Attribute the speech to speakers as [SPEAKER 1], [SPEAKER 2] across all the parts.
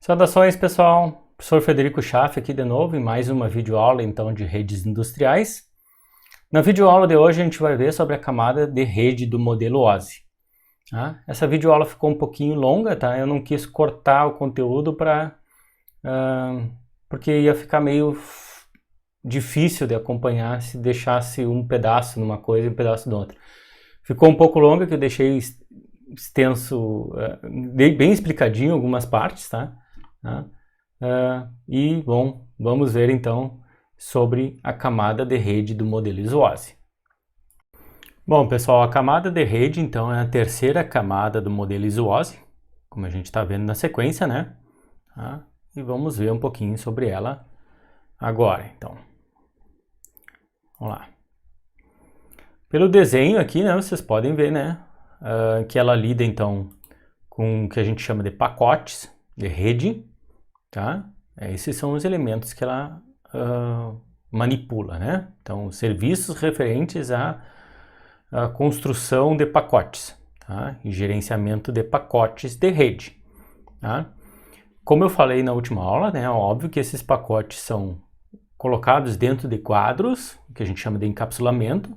[SPEAKER 1] Saudações, pessoal! Professor Frederico Schaff aqui de novo em mais uma videoaula então de redes industriais. Na videoaula de hoje a gente vai ver sobre a camada de rede do modelo OSI. Tá? Essa videoaula ficou um pouquinho longa, tá? Eu não quis cortar o conteúdo porque ia ficar meio difícil de acompanhar se deixasse um pedaço numa coisa e um pedaço de outra. Ficou um pouco longa, que eu deixei extenso, bem explicadinho algumas partes, tá? E, bom, vamos ver então sobre a camada de rede do modelo ISO-OSI. Bom, pessoal, a camada de rede, então, é a terceira camada do modelo ISO-OSI, como a gente está vendo na sequência, né? E vamos ver um pouquinho sobre ela agora, então. Vamos lá. Pelo desenho aqui, né, vocês podem ver, né, que ela lida, então, com o que a gente chama de pacotes de rede, tá? Esses são os elementos que ela manipula, né? Então, serviços referentes à construção de pacotes, tá? E gerenciamento de pacotes de rede, tá? Como eu falei na última aula, né, é óbvio que esses pacotes são colocados dentro de quadros, que a gente chama de encapsulamento,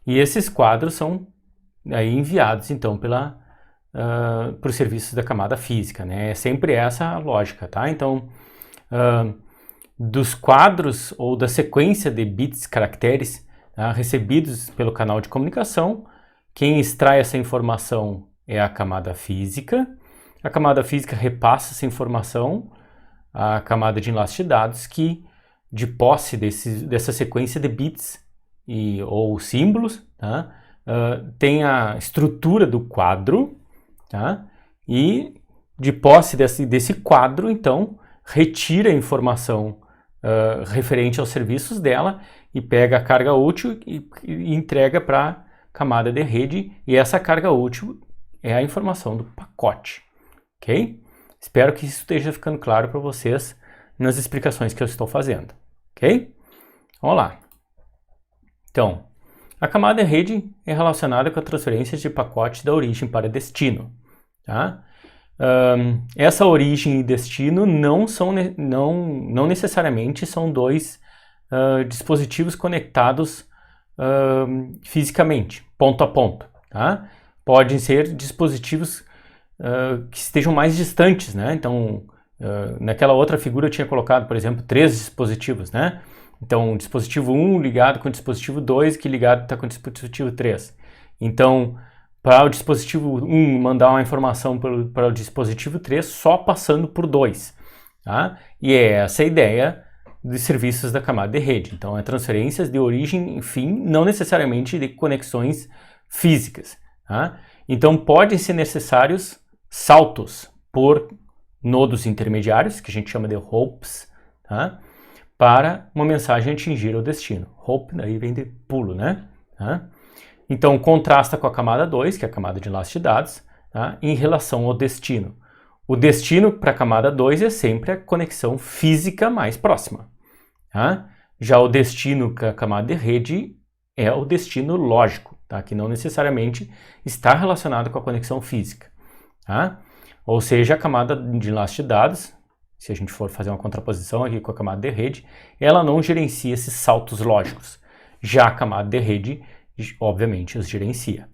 [SPEAKER 1] e esses quadros são aí enviados, então, para os serviços da camada física, né? É sempre essa a lógica, tá? Então, dos quadros ou da sequência de bits, caracteres, recebidos pelo canal de comunicação, quem extrai essa informação é a camada física. A camada física repassa essa informação à camada de enlace de dados, que, de posse dessa sequência de bits ou símbolos, tá? Tem a estrutura do quadro, tá? E de posse desse quadro, então, retira a informação referente aos serviços dela e pega a carga útil e entrega para a camada de rede, e essa carga útil é a informação do pacote, ok? Espero que isso esteja ficando claro para vocês nas explicações que eu estou fazendo, ok? Vamos lá. Então, a camada de rede é relacionada com a transferência de pacotes da origem para destino, tá? Essa origem e destino não necessariamente são dois dispositivos conectados fisicamente, ponto a ponto, tá? Podem ser dispositivos que estejam mais distantes, né? Então, naquela outra figura eu tinha colocado, por exemplo, 3 dispositivos, né? Então, o dispositivo 1 ligado com o dispositivo 2, que ligado está com o dispositivo 3. Então, para o dispositivo 1 mandar uma informação para o dispositivo 3, só passando por 2. Tá? E é essa a ideia dos serviços da camada de rede. Então, é transferências de origem e fim, não necessariamente de conexões físicas. Tá? Então, podem ser necessários saltos por nodos intermediários, que a gente chama de hops, tá? Para uma mensagem atingir o destino. Hope daí vem de pulo, né? Tá? Então, contrasta com a camada 2, que é a camada de enlace de dados, tá? Em relação ao destino. O destino para a camada 2 é sempre a conexão física mais próxima. Tá? Já o destino para a camada de rede é o destino lógico, tá? Que não necessariamente está relacionado com a conexão física. Tá? Ou seja, a camada de enlace de dados, se a gente for fazer uma contraposição aqui com a camada de rede, ela não gerencia esses saltos lógicos. Já a camada de rede, obviamente, os gerencia.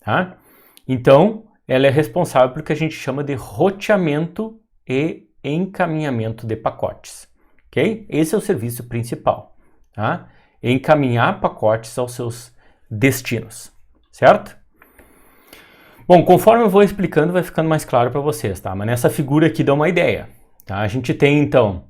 [SPEAKER 1] Tá? Então, ela é responsável pelo que a gente chama de roteamento e encaminhamento de pacotes. Okay? Esse é o serviço principal. Tá? Encaminhar pacotes aos seus destinos. Certo? Bom, conforme eu vou explicando, vai ficando mais claro para vocês, tá? Mas nessa figura aqui dá uma ideia. Tá? A gente tem, então,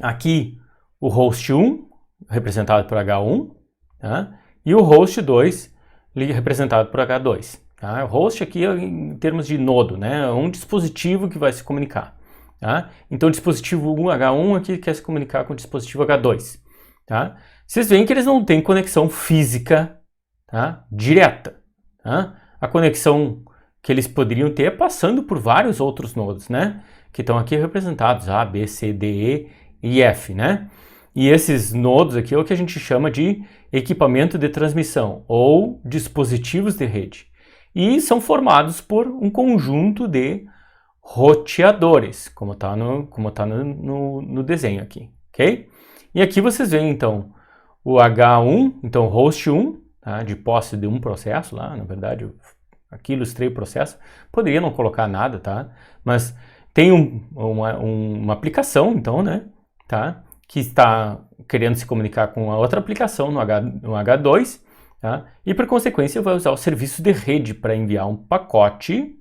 [SPEAKER 1] aqui o host 1, representado por H1, tá? E o host 2, representado por H2. Tá? O host aqui é em termos de nodo, né? É um dispositivo que vai se comunicar. Tá? Então, o dispositivo H1 aqui quer se comunicar com o dispositivo H2. Tá? Vocês veem que eles não têm conexão física, tá? Direta. Tá? A conexão que eles poderiam ter é passando por vários outros nodos, né? Que estão aqui representados, A, B, C, D, E e F, né? E esses nodos aqui é o que a gente chama de equipamento de transmissão ou dispositivos de rede. E são formados por um conjunto de roteadores, como está no desenho aqui, ok? E aqui vocês veem, então, o H1, então host 1, tá, de posse de um processo lá, na verdade, aqui ilustrei o processo, poderia não colocar nada, tá? Mas tem uma aplicação, então, né, tá, que está querendo se comunicar com a outra aplicação no H2, tá? E por consequência vai usar o serviço de rede para enviar um pacote,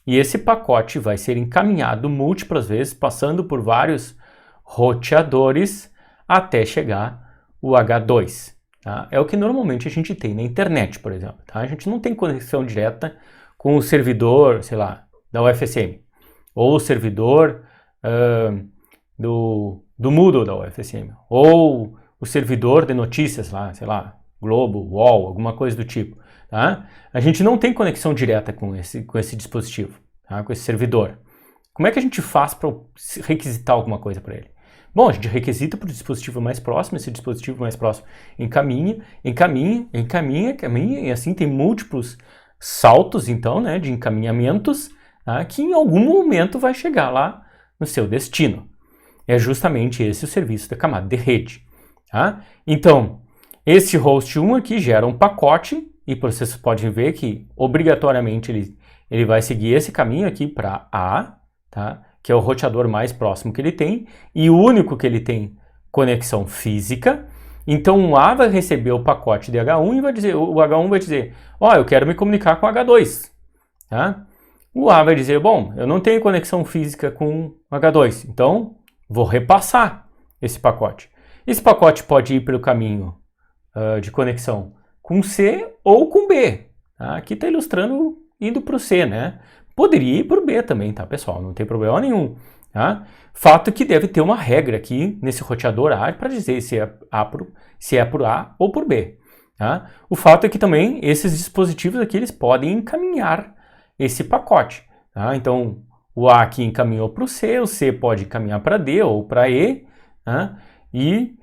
[SPEAKER 1] e esse pacote vai ser encaminhado múltiplas vezes, passando por vários roteadores até chegar o H2. Tá? É o que normalmente a gente tem na internet, por exemplo. Tá? A gente não tem conexão direta com o servidor, sei lá, da UFSM, ou o servidor do Moodle da UFSM, ou o servidor de notícias lá, sei lá, Globo, UOL, alguma coisa do tipo. Tá? A gente não tem conexão direta com esse dispositivo, tá? Com esse servidor. Como é que a gente faz para requisitar alguma coisa para ele? Bom, a gente requisita para o dispositivo mais próximo, esse dispositivo mais próximo encaminha, e assim tem múltiplos saltos, então, né, de encaminhamentos, tá, que em algum momento vai chegar lá no seu destino. É justamente esse o serviço da camada de rede. Tá? Então, esse host 1 aqui gera um pacote, e vocês podem ver que obrigatoriamente ele vai seguir esse caminho aqui para A, tá? Que é o roteador mais próximo que ele tem, e o único que ele tem conexão física. Então o A vai receber o pacote de H1 e vai dizer, o H1 vai dizer, ó, eu quero me comunicar com H2. Tá? O A vai dizer, bom, eu não tenho conexão física com H2, então vou repassar esse pacote. Esse pacote pode ir pelo caminho de conexão com C ou com B. Tá? Aqui está ilustrando indo para o C, né? Poderia ir para o B também, tá, pessoal? Não tem problema nenhum. Tá? Fato que deve ter uma regra aqui nesse roteador A para dizer se é por A ou por B. Tá? O fato é que também esses dispositivos aqui eles podem encaminhar esse pacote. Tá? Então, o A aqui encaminhou para o C pode encaminhar para D ou para E, tá? E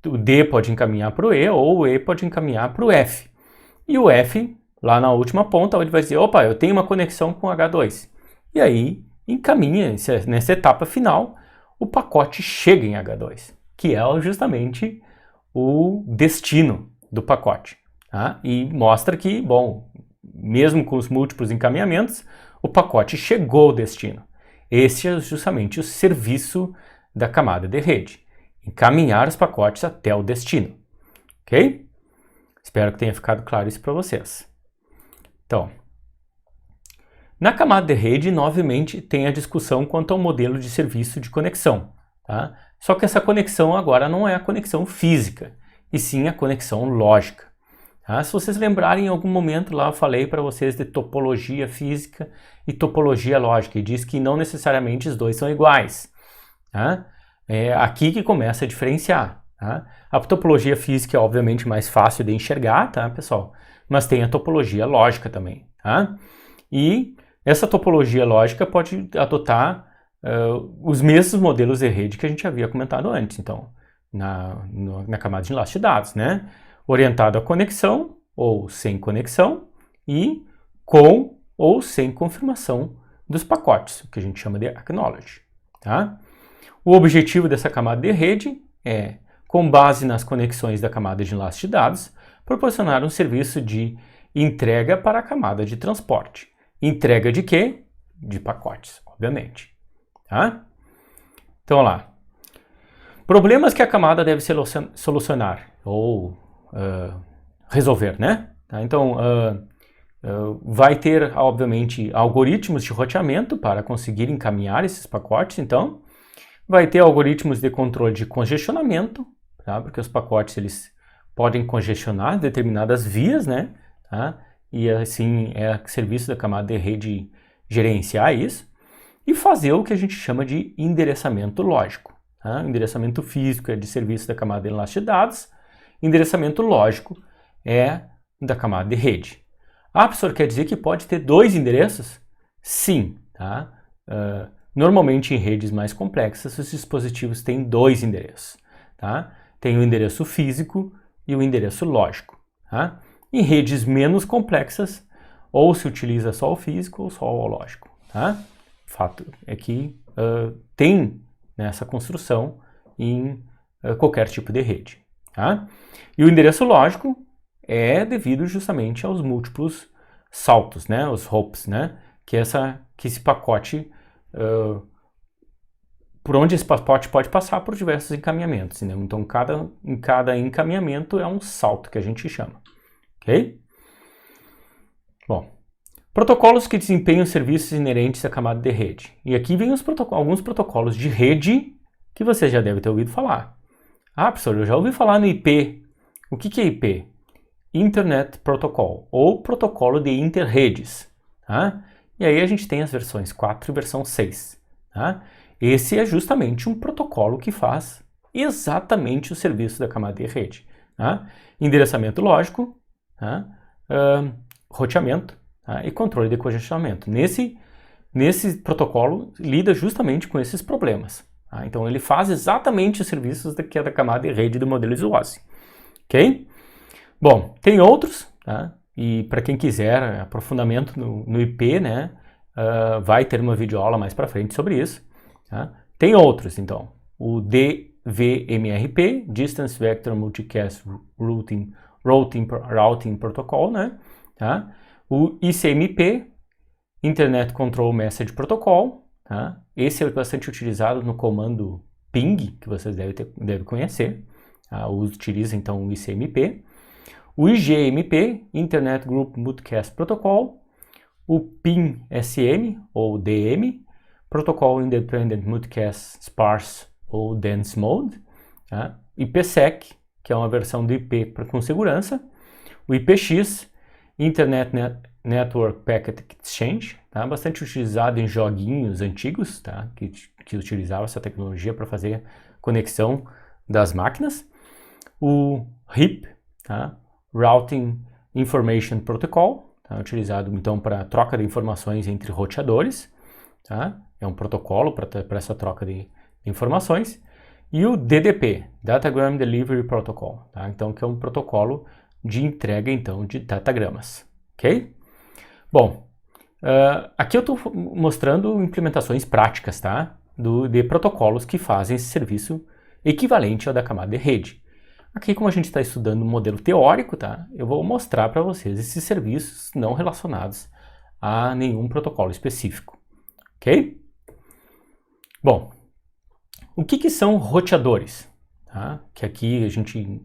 [SPEAKER 1] o D pode encaminhar para o E ou o E pode encaminhar para o F. E o F, lá na última ponta, ele vai dizer, opa, eu tenho uma conexão com H2. E aí, encaminha, nessa etapa final, o pacote chega em H2, que é justamente o destino do pacote. Tá? E mostra que, bom, mesmo com os múltiplos encaminhamentos, o pacote chegou ao destino. Esse é justamente o serviço da camada de rede. Encaminhar os pacotes até o destino. Ok? Espero que tenha ficado claro isso para vocês. Então, na camada de rede, novamente, tem a discussão quanto ao modelo de serviço de conexão. Tá? Só que essa conexão agora não é a conexão física, e sim a conexão lógica. Tá? Se vocês lembrarem, em algum momento lá eu falei para vocês de topologia física e topologia lógica, e diz que não necessariamente os dois são iguais. Tá? É aqui que começa a diferenciar. Tá? A topologia física é obviamente mais fácil de enxergar, tá, pessoal? Mas tem a topologia lógica também. Tá? E essa topologia lógica pode adotar os mesmos modelos de rede que a gente havia comentado antes, então, na camada de enlace de dados, né? Orientado à conexão ou sem conexão e com ou sem confirmação dos pacotes, o que a gente chama de acknowledge. Tá? O objetivo dessa camada de rede é, com base nas conexões da camada de enlace de dados, proporcionar um serviço de entrega para a camada de transporte. Entrega de quê? De pacotes, obviamente. Tá? Então, vamos lá. Problemas que a camada deve solucionar ou resolver, né? Tá? Então, vai ter, obviamente, algoritmos de roteamento para conseguir encaminhar esses pacotes, então. Vai ter algoritmos de controle de congestionamento, tá? Porque os pacotes eles podem congestionar determinadas vias, né? Tá? E assim é serviço da camada de rede gerenciar isso. E fazer o que a gente chama de endereçamento lógico. Tá? Endereçamento físico é de serviço da camada de enlace de dados. Endereçamento lógico é da camada de rede. Ah, professor, quer dizer que pode ter dois endereços? Sim, tá? Normalmente em redes mais complexas, os dispositivos têm dois endereços. Tá? Tem o endereço físico e o endereço lógico. Tá? Em redes menos complexas, ou se utiliza só o físico ou só o lógico. Tá? Fato é que tem nessa construção em qualquer tipo de rede. Tá? E o endereço lógico é devido justamente aos múltiplos saltos, né? Os hops, né? Que esse pacote, por onde esse pacote pode passar por diversos encaminhamentos. Né? Então, em cada encaminhamento é um salto que a gente chama. Ok? Bom, protocolos que desempenham serviços inerentes à camada de rede. E aqui vem alguns protocolos de rede que você já deve ter ouvido falar. Ah, professor, eu já ouvi falar no IP. O que é IP? Internet Protocol, ou protocolo de interredes. Tá? E aí a gente tem as versões 4 e versão 6. Tá? Esse é justamente um protocolo que faz exatamente o serviço da camada de rede. Tá? Endereçamento lógico, tá? Roteamento, tá? E controle de congestionamento. Nesse protocolo, lida justamente com esses problemas. Tá? Então, ele faz exatamente os serviços que é da camada de rede do modelo SWOSS. Ok? Bom, tem outros, tá? E para quem quiser aprofundamento no IP, né, vai ter uma videoaula mais para frente sobre isso. Tá? Tem outros, então. O DVMRP, Distance Vector Multicast Routing Protocol, né? Tá? O ICMP, Internet Control Message Protocol, tá? Esse é bastante utilizado no comando ping, que vocês devem conhecer. Tá? Utiliza então o ICMP. O IGMP, Internet Group Multicast Protocol. O PIN-SM, ou DM, Protocol Independent Multicast Sparse, ou Dense Mode. Tá? IPsec, que é uma versão do IP com segurança. O IPX, Internet Network Packet Exchange, tá? Bastante utilizado em joguinhos antigos, tá? que utilizavam essa tecnologia para fazer conexão das máquinas. O RIP, tá? Routing Information Protocol, tá? Utilizado então para troca de informações entre roteadores. Tá? É um protocolo para essa troca de informações. E o DDP, Datagram Delivery Protocol, tá? Então, que é um protocolo de entrega então de datagramas, ok? Bom, aqui eu estou mostrando implementações práticas, tá? De protocolos que fazem esse serviço equivalente ao da camada de rede. Aqui, como a gente está estudando um modelo teórico, tá? Eu vou mostrar para vocês esses serviços não relacionados a nenhum protocolo específico, ok? Bom, o que são roteadores? Tá? Que aqui a gente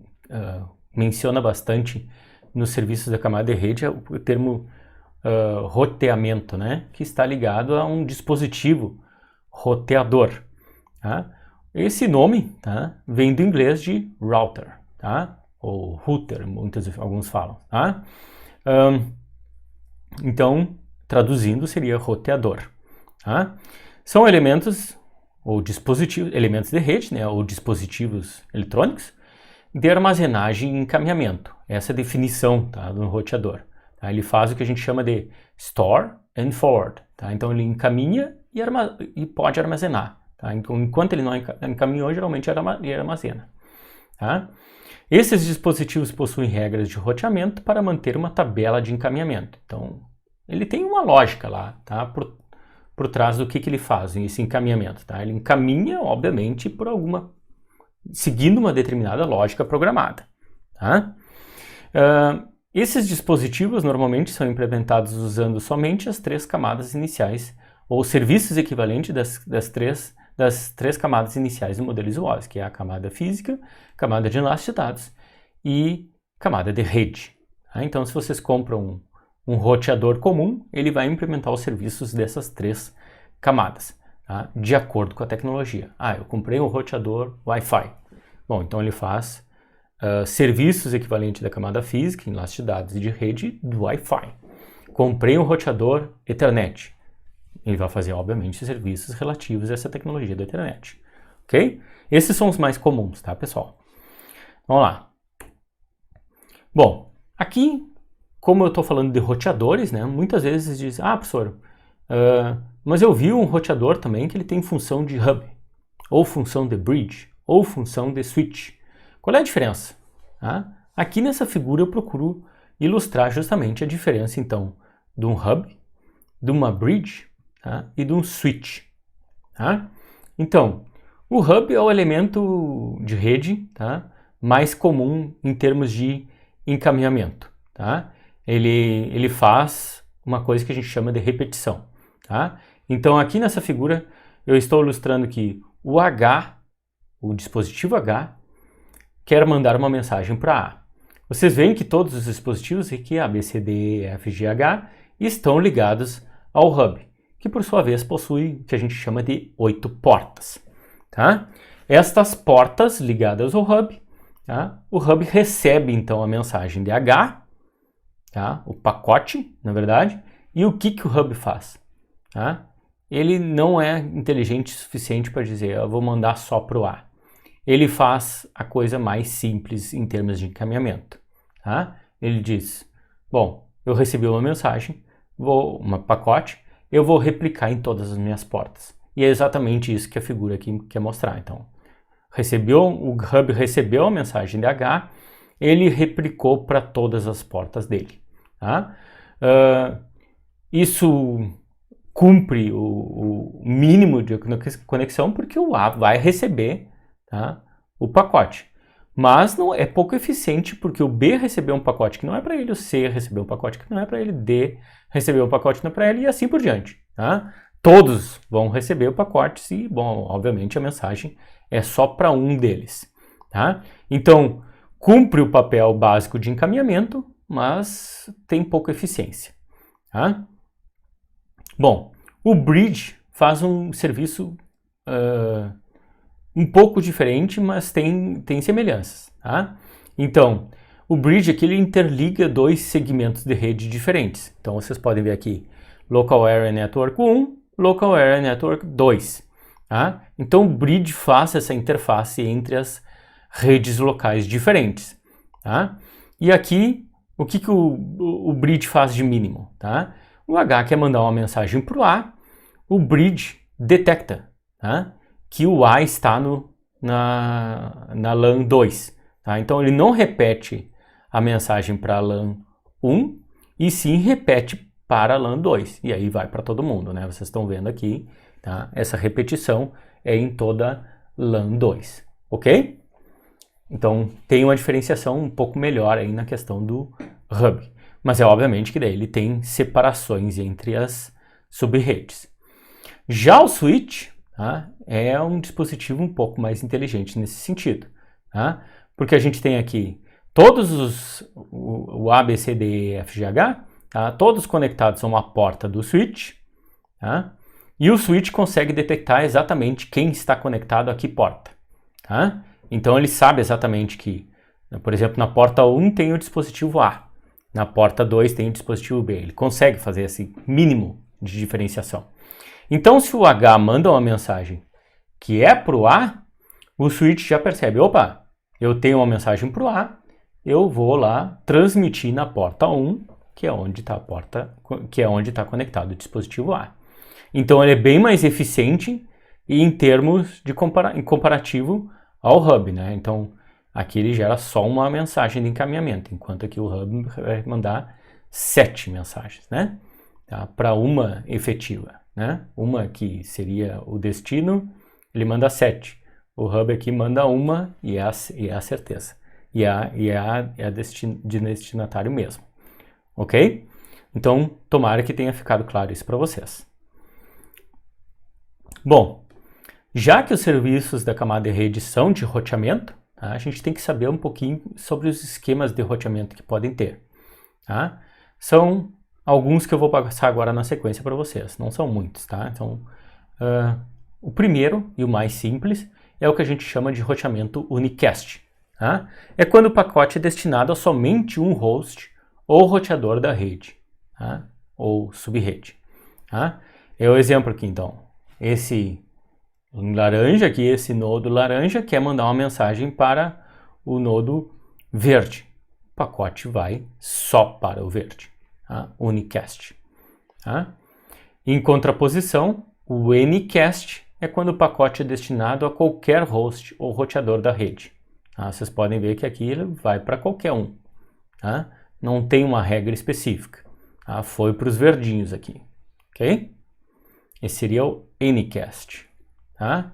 [SPEAKER 1] menciona bastante nos serviços da camada de rede o termo roteamento, né? Que está ligado a um dispositivo roteador. Tá? Esse nome, tá? Vem do inglês de router, tá? Ou router, alguns falam. Tá? Então, traduzindo, seria roteador. Tá? São elementos ou dispositivos, elementos de rede, né? Ou dispositivos eletrônicos de armazenagem e encaminhamento. Essa é a definição, tá, do roteador. Tá? Ele faz o que a gente chama de store and forward. Tá? Então ele encaminha e pode armazenar. Tá? Então, enquanto ele não encaminhou, geralmente ele armazena. Tá? Esses dispositivos possuem regras de roteamento para manter uma tabela de encaminhamento. Então ele tem uma lógica lá, tá? Por trás do que ele faz esse encaminhamento. Tá? Ele encaminha, obviamente, seguindo uma determinada lógica programada. Tá? Esses dispositivos normalmente são implementados usando somente as 3 camadas iniciais, ou serviços equivalentes das três camadas iniciais do modelo SWOSS, que é a camada física, camada de enlace de dados e camada de rede. Tá? Então, se vocês compram um roteador comum, ele vai implementar os serviços dessas 3 camadas, tá? De acordo com a tecnologia. Eu comprei um roteador Wi-Fi. Bom, então ele faz serviços equivalentes da camada física, enlace de dados e de rede do Wi-Fi. Comprei um roteador Ethernet. Ele vai fazer, obviamente, serviços relativos a essa tecnologia da Ethernet. Ok? Esses são os mais comuns, tá, pessoal? Vamos lá. Bom, aqui, como eu estou falando de roteadores, né, muitas vezes dizem, professor, mas eu vi um roteador também que ele tem função de hub, ou função de bridge, ou função de switch. Qual é a diferença? Tá? Aqui nessa figura eu procuro ilustrar justamente a diferença, então, de um hub, de uma bridge tá? E de um switch. Tá? Então, o hub é o elemento de rede, tá? Mais comum em termos de encaminhamento. Tá? Ele faz uma coisa que a gente chama de repetição. Tá? Então, aqui nessa figura, eu estou ilustrando que o H, o dispositivo H, quer mandar uma mensagem para A. Vocês veem que todos os dispositivos aqui, A, B, C, D, E, F, G, H, estão ligados ao hub, que por sua vez possui o que a gente chama de 8 portas. Tá? Estas portas ligadas ao hub, tá? O hub recebe então a mensagem de H, tá? O pacote, na verdade, e o que o hub faz? Tá? Ele não é inteligente o suficiente para dizer, eu vou mandar só para o A. Ele faz a coisa mais simples em termos de encaminhamento. Tá? Ele diz, bom, eu recebi uma mensagem, um pacote, eu vou replicar em todas as minhas portas. E é exatamente isso que a figura aqui quer mostrar. Então, o hub recebeu a mensagem de H, ele replicou para todas as portas dele. Tá? Isso cumpre o mínimo de conexão porque o A vai receber, tá, o pacote. Mas não é pouco eficiente porque o B recebeu um pacote que não é para ele, o C recebeu um pacote que não é para ele, D recebeu um pacote que não é para ele e assim por diante. Tá? Todos vão receber o pacote e, bom, obviamente a mensagem é só para um deles. Tá? Então, cumpre o papel básico de encaminhamento, mas tem pouca eficiência. Tá? Bom, o bridge faz um serviço um pouco diferente, mas tem semelhanças. Tá? Então, o bridge aqui ele interliga dois segmentos de rede diferentes. Então, vocês podem ver aqui Local Area Network 1, Local Area Network 2. Tá? Então, o bridge faz essa interface entre as redes locais diferentes. Tá? E aqui, o que o bridge faz de mínimo? Tá? O H quer mandar uma mensagem para o A, o bridge detecta, tá, que o A está na LAN 2. Tá? Então ele não repete a mensagem para a LAN 1 e sim repete para a LAN 2. E aí vai para todo mundo. Né? Vocês estão vendo aqui, tá? Essa repetição é em toda LAN 2. Ok? Então tem uma diferenciação um pouco melhor aí na questão do hub. Mas é obviamente que daí ele tem separações entre as subredes. Já o switch, tá, é um dispositivo um pouco mais inteligente nesse sentido. Tá? Porque a gente tem aqui todos o A, B, C, D, E, F, G, H, tá, todos conectados a uma porta do switch. Tá? E o switch consegue detectar exatamente quem está conectado a que porta. Tá? Então ele sabe exatamente que, por exemplo, na porta 1 tem o dispositivo A. Na porta 2 tem o dispositivo B. Ele consegue fazer esse mínimo de diferenciação. Então, se o H manda uma mensagem que é para o A, o switch já percebe, opa, eu tenho uma mensagem para o A, eu vou lá transmitir na porta 1, que é onde está conectado o dispositivo A. Então, ele é bem mais eficiente em termos de comparativo ao hub, né? Então, aqui ele gera só uma mensagem de encaminhamento, enquanto aqui o hub vai mandar 7 mensagens, né? Tá? Para uma efetiva, né? Uma que seria o destino, ele manda 7. O hub aqui manda uma e é a certeza. E é a destinatário mesmo. Ok? Então, tomara que tenha ficado claro isso para vocês. Bom, já que os serviços da camada de rede são de roteamento, tá, a gente tem que saber um pouquinho sobre os esquemas de roteamento que podem ter. Tá? São alguns que eu vou passar agora na sequência para vocês, não são muitos. Tá? Então, o primeiro e o mais simples é o que a gente chama de roteamento unicast. Tá? É quando o pacote é destinado a somente um host ou roteador da rede, tá? Ou subrede. Tá? É o exemplo aqui então. Esse laranja aqui, esse nodo laranja quer mandar uma mensagem para o nodo verde. O pacote vai só para o verde. Tá? Unicast. Tá? Em contraposição, o Anycast é quando o pacote é destinado a qualquer host ou roteador da rede. Tá? Vocês podem ver que aqui ele vai para qualquer um. Tá? Não tem uma regra específica. Tá? Foi para os verdinhos aqui. Ok? Esse seria o anycast. Tá?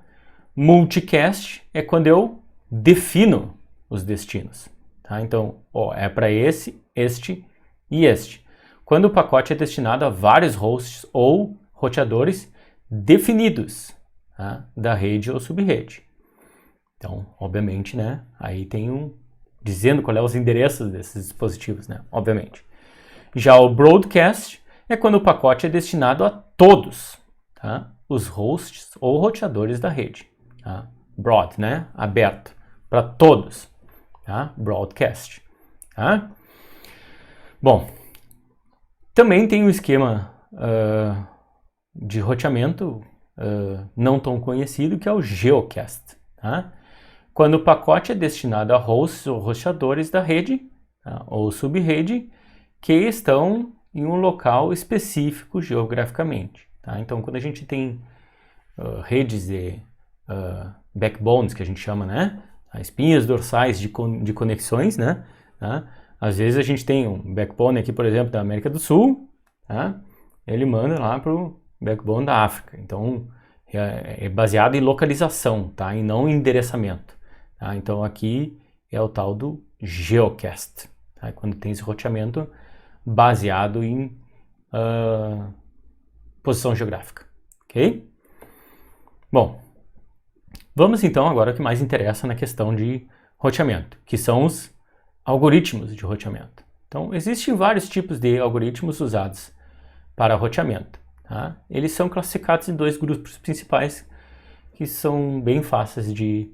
[SPEAKER 1] Multicast é quando eu defino os destinos. Tá? Então, é para esse, este e este. Quando o pacote é destinado a vários hosts ou roteadores definidos, tá? Da rede ou subrede. Então, obviamente, né? Aí tem dizendo qual é os endereços desses dispositivos, né? Obviamente. Já o broadcast é quando o pacote é destinado a todos, tá? Os hosts ou roteadores da rede. Tá? Broad, né? Aberto para todos. Tá? Broadcast. Tá? Bom, também tem um esquema de roteamento não tão conhecido, que é o geocast. Tá? Quando o pacote é destinado a hosts ou roteadores da rede, tá? Ou subrede, que estão em um local específico geograficamente. Tá? Então, quando a gente tem redes de backbones, que a gente chama, né? Espinhas dorsais de conexões, né? Tá? Às vezes a gente tem um backbone aqui, por exemplo, da América do Sul, tá? Ele manda lá para o backbone da África. Então, é baseado em localização, tá? E não em endereçamento. Tá? Então, aqui é o tal do geocast, tá? Quando tem esse roteamento baseado em posição geográfica, ok? Bom, vamos então agora ao que mais interessa na questão de roteamento, que são os algoritmos de roteamento. Então, existem vários tipos de algoritmos usados para roteamento. Tá? Eles são classificados em dois grupos principais que são bem fáceis de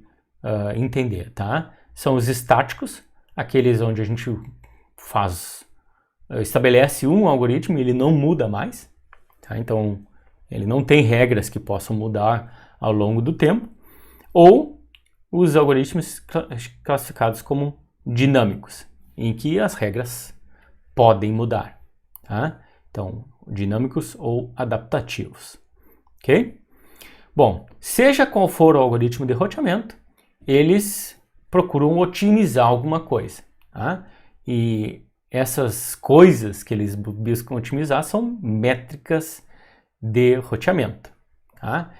[SPEAKER 1] entender. Tá? São os estáticos, aqueles onde a gente estabelece um algoritmo e ele não muda mais. Tá? Então, ele não tem regras que possam mudar ao longo do tempo. Ou os algoritmos classificados como dinâmicos, em que as regras podem mudar. Tá? Então, dinâmicos ou adaptativos. Ok? Bom, seja qual for o algoritmo de roteamento, eles procuram otimizar alguma coisa. Tá? E essas coisas que eles buscam otimizar são métricas de roteamento. Tá?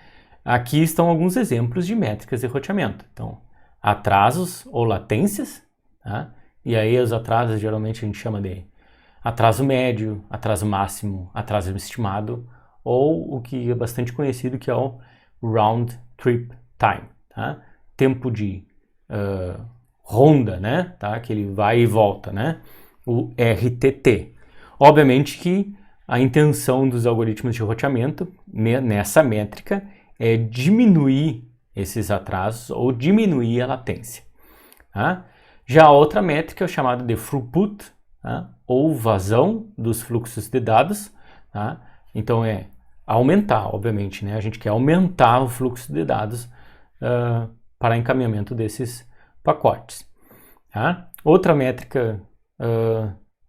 [SPEAKER 1] Aqui estão alguns exemplos de métricas de roteamento. Então, atrasos ou latências. Tá? E aí os atrasos geralmente a gente chama de atraso médio, atraso máximo, atraso estimado, ou o que é bastante conhecido, que é o round trip time, tá? Tempo de ronda, né? Tá? Que ele vai e volta, né? O RTT. Obviamente que a intenção dos algoritmos de roteamento nessa métrica é diminuir esses atrasos ou diminuir a latência. Tá? Já a outra métrica é chamada de throughput, tá? Ou vazão dos fluxos de dados. Tá? Então é aumentar, obviamente, né? A gente quer aumentar o fluxo de dados para encaminhamento desses pacotes. Tá? Outra métrica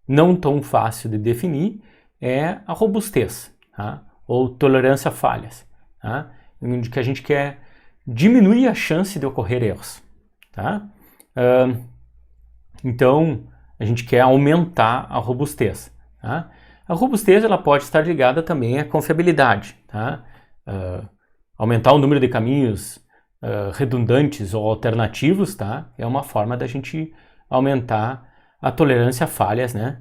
[SPEAKER 1] não tão fácil de definir é a robustez, tá? Ou tolerância a falhas, tá? Onde que a gente quer diminuir a chance de ocorrer erros. Tá? Então, a gente quer aumentar a robustez. Tá? A robustez ela pode estar ligada também à confiabilidade. Tá? Aumentar o número de caminhos redundantes ou alternativos, tá? É uma forma da gente aumentar a tolerância a falhas, né?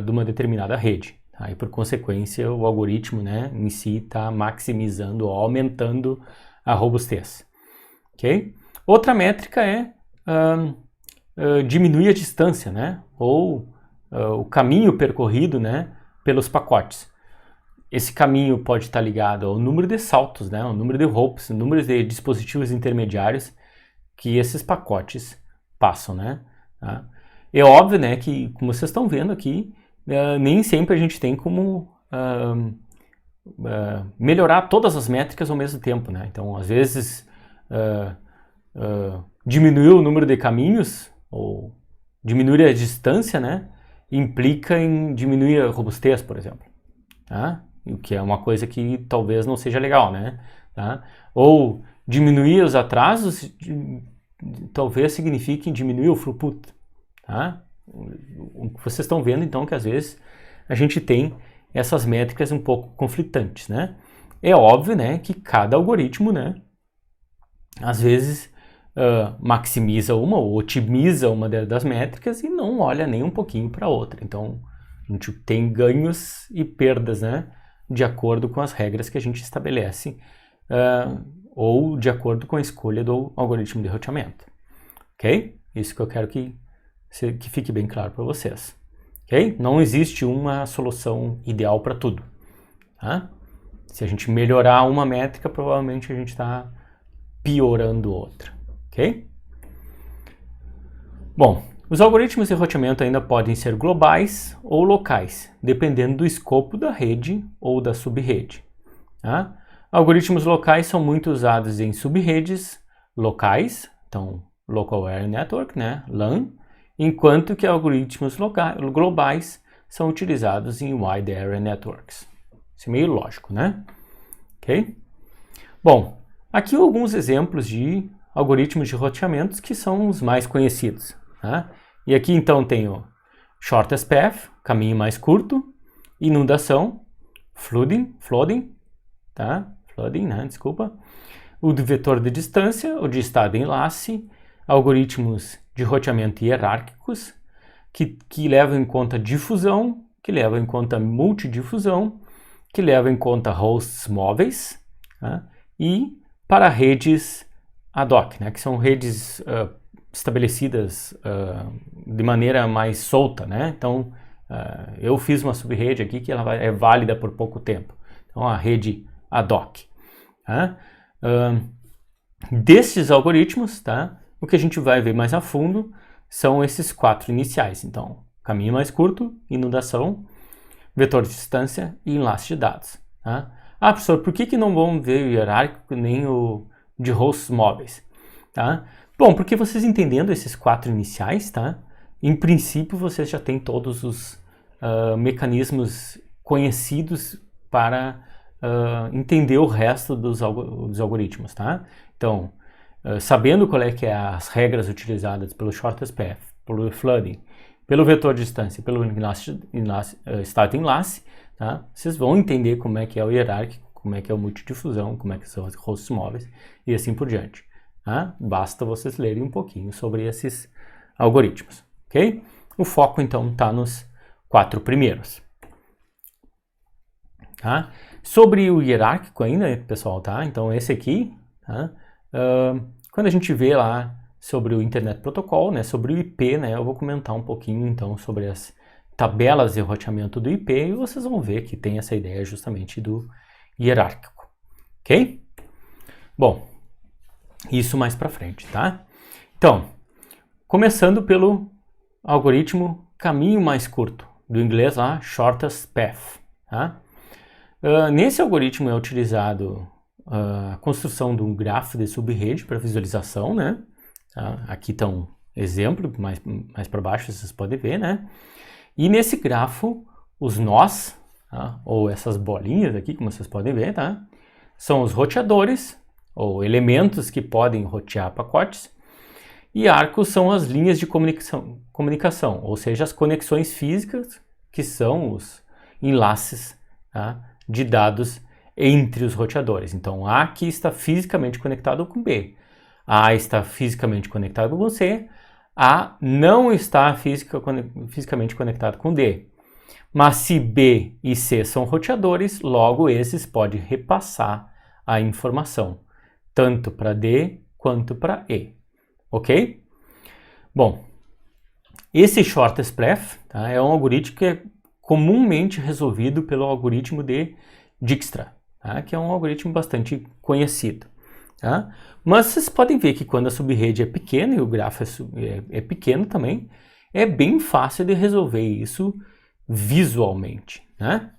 [SPEAKER 1] De uma determinada rede. Tá? E por consequência o algoritmo, né, em si está maximizando ou aumentando a robustez. Okay? Outra métrica é diminuir a distância, né? Ou o caminho percorrido, né, pelos pacotes. Esse caminho pode estar ligado ao número de saltos, né, ao número de hops, número de dispositivos intermediários que esses pacotes passam. Né? Tá? É óbvio, né, que, como vocês estão vendo aqui, nem sempre a gente tem como melhorar todas as métricas ao mesmo tempo. Né? Então, às vezes, diminuir o número de caminhos ou diminuir a distância, né, implica em diminuir a robustez, por exemplo. Tá? O que é uma coisa que talvez não seja legal. Né? Tá? Ou diminuir os atrasos talvez signifique diminuir o throughput. Tá? Vocês estão vendo então que às vezes a gente tem essas métricas um pouco conflitantes, né? é óbvio, né, que cada algoritmo, né, às vezes maximiza uma ou otimiza uma das métricas e não olha nem um pouquinho para outra. Então, a gente tem ganhos e perdas, né, de acordo com as regras que a gente estabelece ou de acordo com a escolha do algoritmo de roteamento. Ok? Isso que eu quero que fique bem claro para vocês. Ok? Não existe uma solução ideal para tudo. Tá? Se a gente melhorar uma métrica, provavelmente a gente está piorando outra. Ok? Bom, os algoritmos de roteamento ainda podem ser globais ou locais, dependendo do escopo da rede ou da subrede. Tá? Algoritmos locais são muito usados em subredes locais, então Local Area Network, né, LAN, enquanto que algoritmos globais são utilizados em Wide Area Networks. Isso é meio lógico, né? Ok? Bom, aqui alguns exemplos de algoritmos de roteamentos que são os mais conhecidos. Tá? E aqui então tem o Shortest Path, caminho mais curto, inundação, flooding, tá? Flooding, né? Desculpa. O de vetor de distância, o de estado enlace, algoritmos de roteamento hierárquicos, que levam em conta difusão, que levam em conta multidifusão, que levam em conta hosts móveis, tá? E para redes ad hoc, né? Que são redes estabelecidas de maneira mais solta, né? Então, eu fiz uma subrede aqui que ela é válida por pouco tempo. Então, a rede ad hoc. Tá? Desses algoritmos, tá? O que a gente vai ver mais a fundo são esses 4 iniciais. Então, caminho mais curto, inundação, vetor de distância e enlace de dados. Tá? Ah, professor, por que não vamos ver o hierárquico nem o de hosts móveis? Tá? Bom, porque vocês entendendo esses 4 iniciais, tá? Em princípio, vocês já têm todos os mecanismos conhecidos para entender o resto dos algoritmos, tá? Então, sabendo qual é que é as regras utilizadas pelo Shortest Path, pelo flooding, pelo vetor de distância, pelo start enlace, tá? Vocês vão entender como é que é o hierárquico, como é que é o multidifusão, como é que são os hosts móveis e assim por diante. Tá? Basta vocês lerem um pouquinho sobre esses algoritmos, ok? O foco então está nos 4 primeiros. Tá? Sobre o hierárquico ainda, pessoal, tá? Então esse aqui, tá? Quando a gente vê lá sobre o Internet Protocol, né, sobre o IP, né, eu vou comentar um pouquinho então sobre as tabelas de roteamento do IP e vocês vão ver que tem essa ideia justamente do hierárquico, ok? Bom, isso mais para frente, tá? Então, começando pelo algoritmo caminho mais curto, do inglês lá, Shortest Path, tá? Nesse algoritmo é utilizado a construção de um grafo de subrede para visualização, né? Tá? Aqui está um exemplo, mais para baixo vocês podem ver, né? E nesse grafo, os nós, tá? Ou essas bolinhas aqui, como vocês podem ver, tá? São os roteadores, ou elementos que podem rotear pacotes, e arcos são as linhas de comunicação, ou seja, as conexões físicas, que são os enlaces, tá? De dados entre os roteadores. Então, A aqui está fisicamente conectado com B, A está fisicamente conectado com C, A não está fisicamente conectado com D. Mas se B e C são roteadores, logo esses podem repassar a informação, tanto para D quanto para E. Ok? Bom, esse Shortest Path, tá, é um algoritmo que é comumente resolvido pelo algoritmo de Dijkstra, tá, que é um algoritmo bastante conhecido. Tá? Mas vocês podem ver que quando a subrede é pequena e o grafo é pequeno também, é bem fácil de resolver isso visualmente. Né?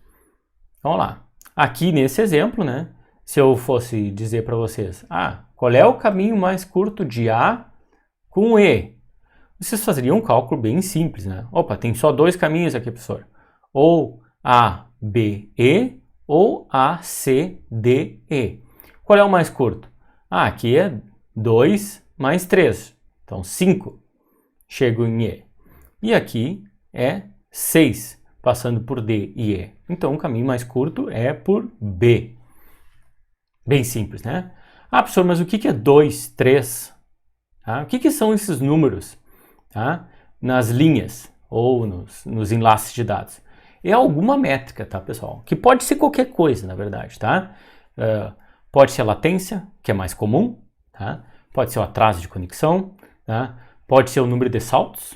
[SPEAKER 1] Vamos lá. Aqui nesse exemplo, né, se eu fosse dizer para vocês, qual é o caminho mais curto de A com E? Vocês fazeriam um cálculo bem simples, né? Opa, tem só 2 caminhos aqui, professor. Ou A, B, E, ou A, C, D, E. Qual é o mais curto? Aqui é 2 mais 3. Então, 5. Chego em E. E aqui é 6, passando por D e E. Então, o caminho mais curto é por B. Bem simples, né? Ah, professor, mas o que é 2, 3? Tá? O que são esses números, tá? Nas linhas ou nos enlaces de dados? É alguma métrica, tá, pessoal? Que pode ser qualquer coisa, na verdade, tá? Pode ser a latência, que é mais comum, tá? Pode ser o atraso de conexão, tá? Pode ser o número de saltos,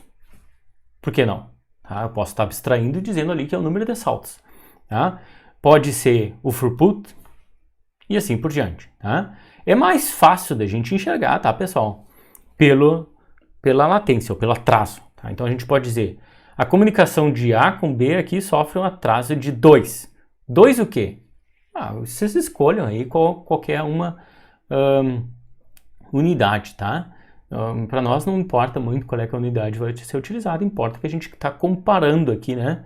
[SPEAKER 1] por que não? Tá? Eu posso estar abstraindo e dizendo ali que é o número de saltos, tá? Pode ser o throughput e assim por diante, tá? É mais fácil da gente enxergar, tá, pessoal? Pela latência ou pelo atraso, tá? Então a gente pode dizer, a comunicação de A com B aqui sofre um atraso de 2. 2 o quê? Vocês escolham aí qualquer uma unidade, tá? Para nós não importa muito qual é que a unidade vai ser utilizada, importa que a gente está comparando aqui, né?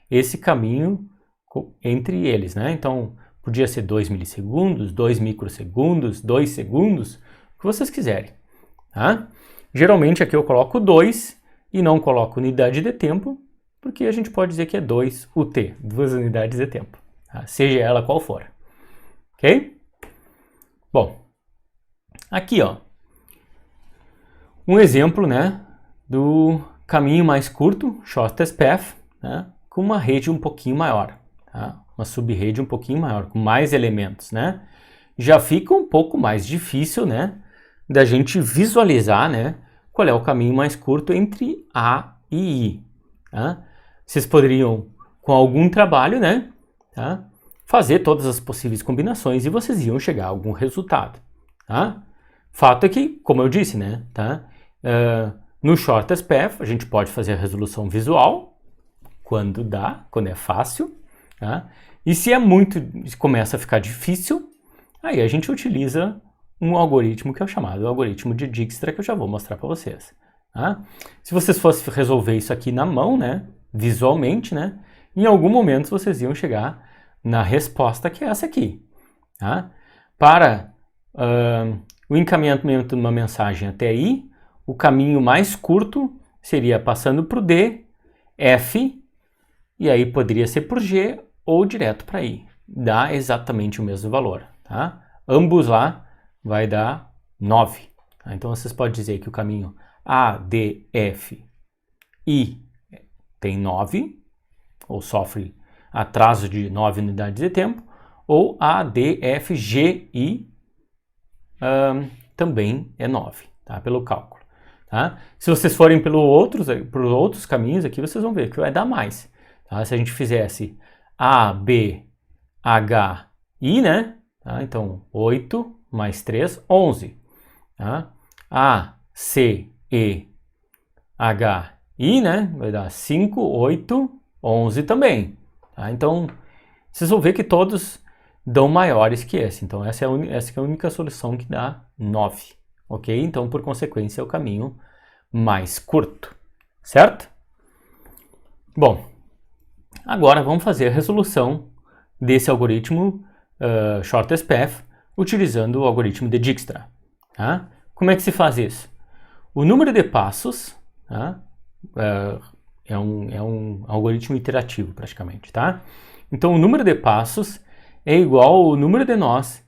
[SPEAKER 1] Esse caminho entre eles, né? Então, podia ser 2 milissegundos, 2 microsegundos, 2 segundos, o que vocês quiserem, tá? Geralmente aqui eu coloco 2 e não coloco unidade de tempo, porque a gente pode dizer que é 2 UT, 2 unidades de tempo, tá? Seja ela qual for, ok? Bom, aqui ó, um exemplo, né, do caminho mais curto, shortest path, né, com uma rede um pouquinho maior, tá? Uma subrede um pouquinho maior, com mais elementos, né? Já fica um pouco mais difícil, né, da gente visualizar, né, qual é o caminho mais curto entre A e I, tá? Vocês poderiam, com algum trabalho, né, tá, fazer todas as possíveis combinações e vocês iam chegar a algum resultado, tá? Fato é que, como eu disse, né, tá, no shortest path a gente pode fazer a resolução visual quando dá, quando é fácil, tá? E se começa a ficar difícil, aí a gente utiliza um algoritmo que é o chamado algoritmo de Dijkstra, que eu já vou mostrar para vocês, tá? Se vocês fossem resolver isso aqui na mão, né, visualmente, né, em algum momento vocês iam chegar na resposta que é essa aqui, tá? Para o encaminhamento de uma mensagem até I, o caminho mais curto seria passando por D, F, e aí poderia ser por G ou direto para I. Dá exatamente o mesmo valor, tá? Ambos lá vai dar 9. Tá? Então vocês podem dizer que o caminho A, D, F, I tem 9, ou sofre atraso de 9 unidades de tempo, ou A, D, F, G, I também é 9, tá? Pelo cálculo. Tá? Se vocês forem por outros caminhos aqui, vocês vão ver que vai dar mais. Tá? Se a gente fizesse A, B, H, I, né? Tá? Então, 8 mais 3, 11. Tá? A, C, E, H, I, né? Vai dar 5, 8, 11 também. Tá? Então, vocês vão ver que todos dão maiores que esse. Então, essa é a única solução que dá 9. Ok? Então, por consequência, é o caminho mais curto, certo? Bom, agora vamos fazer a resolução desse algoritmo shortest path utilizando o algoritmo de Dijkstra. Tá? Como é que se faz isso? O número de passos, tá? É um algoritmo iterativo praticamente, tá? Então, o número de passos é igual ao número de nós,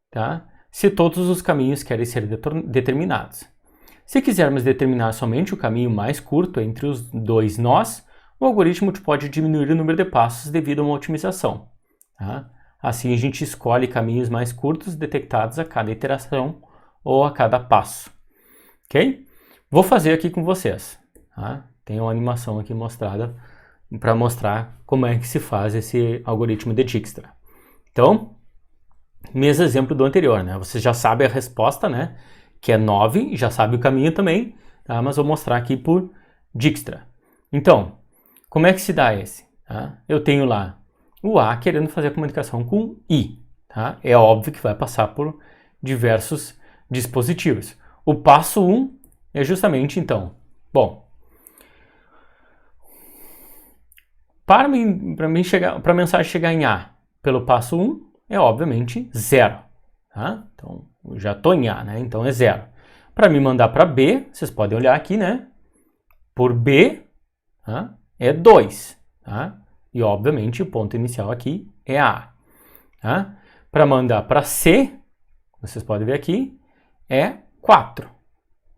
[SPEAKER 1] tá? Se todos os caminhos querem ser determinados. Se quisermos determinar somente o caminho mais curto entre os dois nós, o algoritmo pode diminuir o número de passos devido a uma otimização. Tá? Assim, a gente escolhe caminhos mais curtos detectados a cada iteração ou a cada passo. Ok? Vou fazer aqui com vocês. Tá? Tem uma animação aqui mostrada para mostrar como é que se faz esse algoritmo de Dijkstra. Então, mesmo exemplo do anterior, né? Você já sabe a resposta, né? Que é 9, já sabe o caminho também, tá? Mas vou mostrar aqui por Dijkstra. Então, como é que se dá esse? Tá? Eu tenho lá o A querendo fazer a comunicação com I, tá? É óbvio que vai passar por diversos dispositivos. O passo 1 é justamente, então, bom, para a mensagem chegar em A pelo passo 1, é obviamente 0. Tá? Então, eu já estou em A, né? Então é 0. Para me mandar para B, vocês podem olhar aqui, né? Por B, tá? É 2. Tá? E, obviamente, o ponto inicial aqui é A. Tá? Para mandar para C, vocês podem ver aqui, é 4.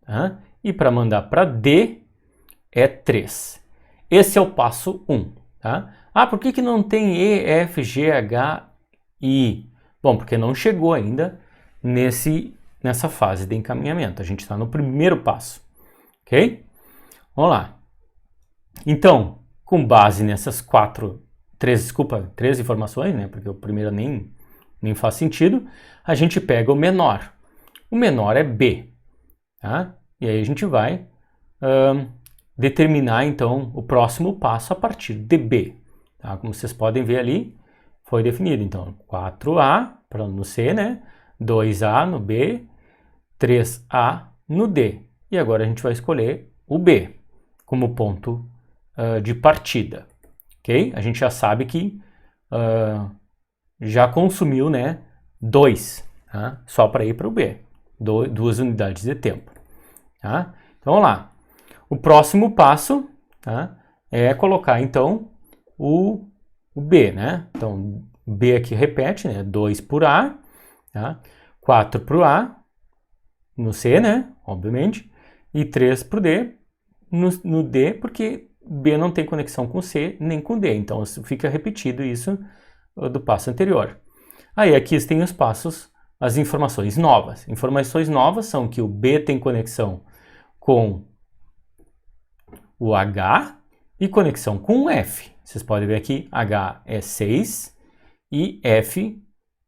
[SPEAKER 1] Tá? E para mandar para D é 3. Esse é o passo 1. Tá? Ah, por que não tem E, F, G, H, I? Bom, porque não chegou ainda nessa fase de encaminhamento. A gente está no primeiro passo. Ok? Vamos lá. Então, com base nessas três informações, né? Porque o primeiro nem faz sentido, a gente pega o menor. O menor é B. Tá? E aí a gente vai determinar, então, o próximo passo a partir de B. Tá? Como vocês podem ver ali, foi definido. Então, 4A no C, né? 2A no B, 3A no D. E agora a gente vai escolher o B como ponto de partida. Ok? A gente já sabe que já consumiu, né, 2, tá? Só para ir para o B. 2 unidades de tempo. Tá? Então, vamos lá. O próximo passo, tá, é colocar, então, o B, né? Então, B aqui repete, né? 2 por A, tá? 4 para o A, no C, né? Obviamente. E 3 para o D, no D, porque B não tem conexão com C nem com D. Então, fica repetido isso do passo anterior. Aí, aqui tem os passos, as informações novas. Informações novas são que o B tem conexão com o H e conexão com o F. Vocês podem ver aqui, H é 6 e F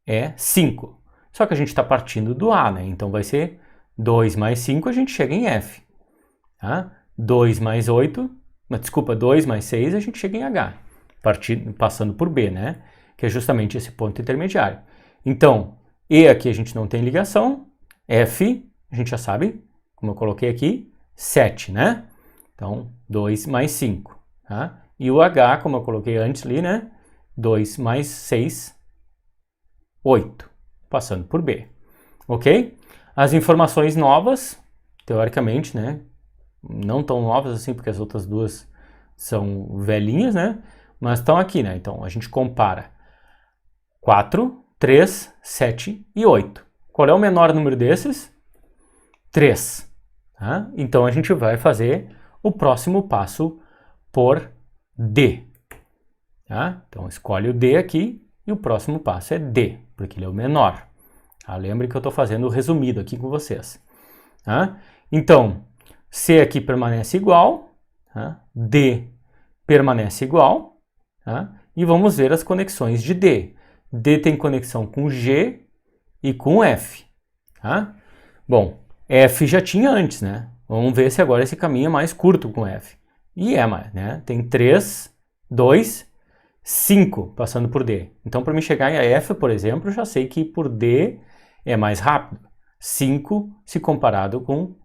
[SPEAKER 1] é 5. Só que a gente está partindo do A, né? Então vai ser 2 mais 5, a gente chega em F. Tá? 2 mais 6, a gente chega em H. Passando por B, né? Que é justamente esse ponto intermediário. Então, E aqui a gente não tem ligação. F, a gente já sabe, como eu coloquei aqui, 7, né? Então, 2 mais 5. Tá? E o H, como eu coloquei antes ali, né? 2 mais 6, 8. Passando por B. Ok? As informações novas, teoricamente, né? Não tão novas assim, porque as outras duas são velhinhas, né? Mas estão aqui, né? Então, a gente compara 4, 3, 7 e 8. Qual é o menor número desses? 3. Tá? Então, a gente vai fazer o próximo passo por D. Tá? Então, escolhe o D aqui e o próximo passo é D, porque ele é o menor. Tá? Lembre que eu estou fazendo o resumido aqui com vocês. Tá? Então, C aqui permanece igual, tá? D permanece igual, tá? E vamos ver as conexões de D. D tem conexão com G e com F. Tá? Bom, F já tinha antes, né? Vamos ver se agora esse caminho é mais curto com F. E é mais, né? Tem 3, 2, 5 passando por D. Então, para me chegar em F, por exemplo, eu já sei que por D é mais rápido. 5 se comparado com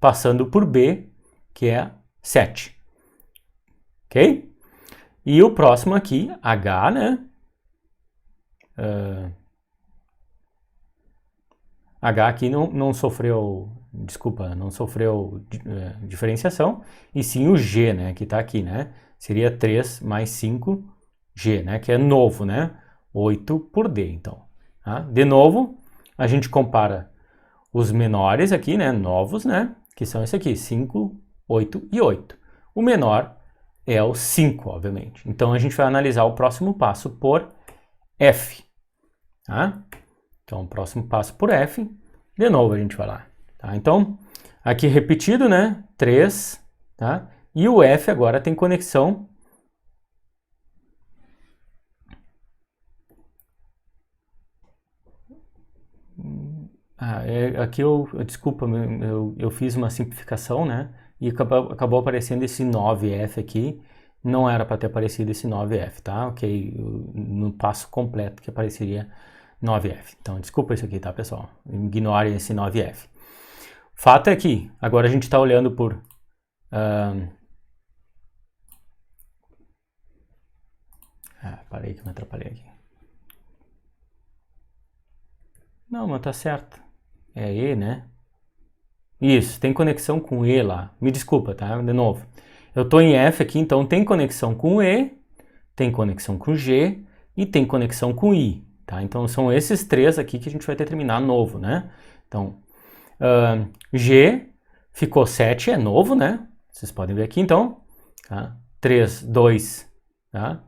[SPEAKER 1] passando por B, que é 7. Ok? E o próximo aqui, H, né? H aqui não sofreu, desculpa, não sofreu diferenciação, e sim o G, né, que está aqui, né? Seria 3 mais 5, G, né, que é novo, né? 8 por D, então. Tá? De novo, a gente compara os menores aqui, né, novos, né, que são esse aqui, 5, 8 e 8. O menor é o 5, obviamente. Então, a gente vai analisar o próximo passo por F. Tá? Então, o próximo passo por F, de novo a gente vai lá. Tá? Então, aqui repetido, né? 3, tá? E o F agora tem conexão aqui desculpa, eu fiz uma simplificação, né? E acabou aparecendo esse 9F aqui. Não era para ter aparecido esse 9F, tá? Ok, no passo completo que apareceria 9F. Então, desculpa isso aqui, tá, pessoal? Ignorem esse 9F. Fato é que agora a gente está olhando por... parei que eu me atrapalhei aqui. Não, mas tá certo. É E, né? Isso, tem conexão com E lá. Me desculpa, tá? De novo. Eu estou em F aqui, então tem conexão com E, tem conexão com G e tem conexão com I. tá? Então, são esses três aqui que a gente vai determinar novo, né? Então, G ficou 7, é novo, né? Vocês podem ver aqui, então, tá? 3, 2, tá?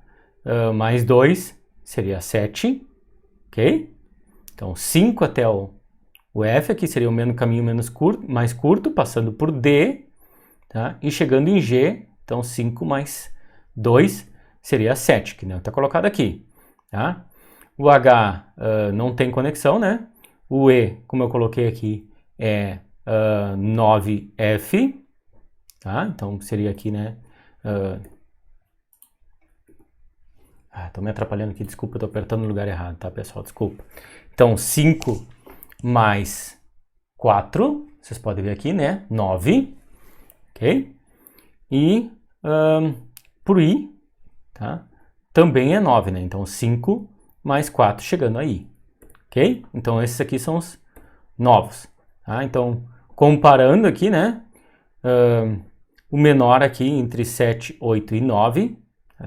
[SPEAKER 1] Mais 2 seria 7, ok? Então, 5 até o F aqui seria o caminho mais curto, passando por D, tá? E chegando em G, então 5 mais 2 seria 7, que não está colocado aqui, tá? O H não tem conexão, né? O E, como eu coloquei aqui, é 9F, tá? Então seria aqui, né? Tô me atrapalhando aqui, desculpa, eu tô apertando no lugar errado, tá, pessoal? Desculpa. Então, 5 mais 4, vocês podem ver aqui, né? 9, ok? E por I, tá? Também é 9, né? Então, 5 mais 4 chegando aí, ok? Então, esses aqui são os novos, tá? Então, comparando aqui, né? O menor aqui entre 7, 8 e 9,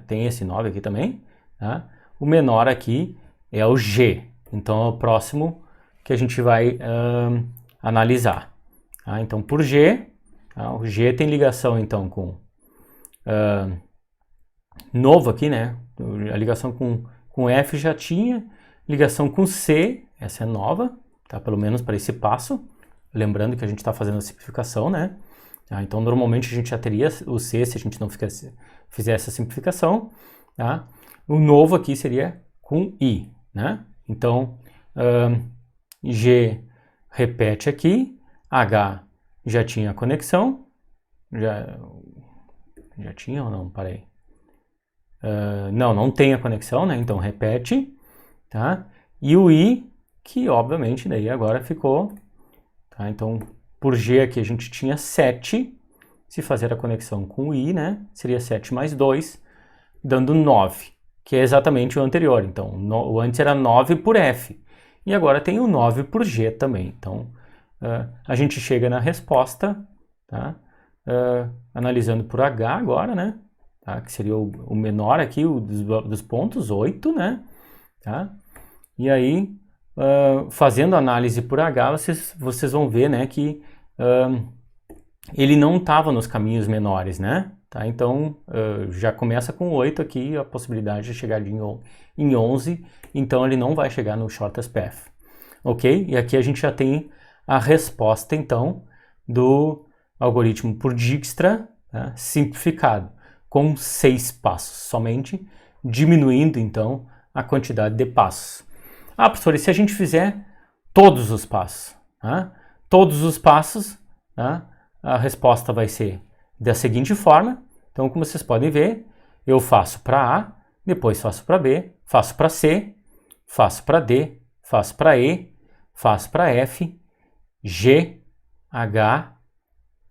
[SPEAKER 1] tem esse 9 aqui também, tá? O menor aqui é o G, então é o próximo que a gente vai analisar. Tá? Então, por G, tá? O G tem ligação então com novo aqui, né? A ligação com F já tinha, ligação com C, essa é nova, tá? Pelo menos para esse passo. Lembrando que a gente está fazendo a simplificação, né? Tá? Então, normalmente a gente já teria o C se a gente não fizesse essa simplificação. Tá? O novo aqui seria com I, né? Então, G repete aqui, H já tinha conexão, já tinha ou não? Parei. Não tem a conexão, né? Então repete, tá? E o I, que obviamente daí agora ficou, tá? Então, por G aqui a gente tinha 7, se fazer a conexão com o I, né? Seria 7 mais 2, dando 9, que é exatamente o anterior. Então, o antes era 9 por F, e agora tem o 9 por G também. Então, a gente chega na resposta, tá? Analisando por H agora, né? Tá? Que seria o menor aqui, dos pontos, 8, né? Tá? E aí, fazendo análise por H, vocês vão ver, né, que ele não estava nos caminhos menores, né? Tá? Então, já começa com 8 aqui, a possibilidade de chegar em 11, então ele não vai chegar no shortest path, ok? E aqui a gente já tem a resposta, então, do algoritmo por Dijkstra, tá? Simplificado, com 6 passos somente, diminuindo, então, a quantidade de passos. Professor, e se a gente fizer todos os passos? Tá? Todos os passos, tá? A resposta vai ser da seguinte forma. Então, como vocês podem ver, eu faço para A, depois faço para B, faço para C, faço para D, faço para E, faço para F, G, H,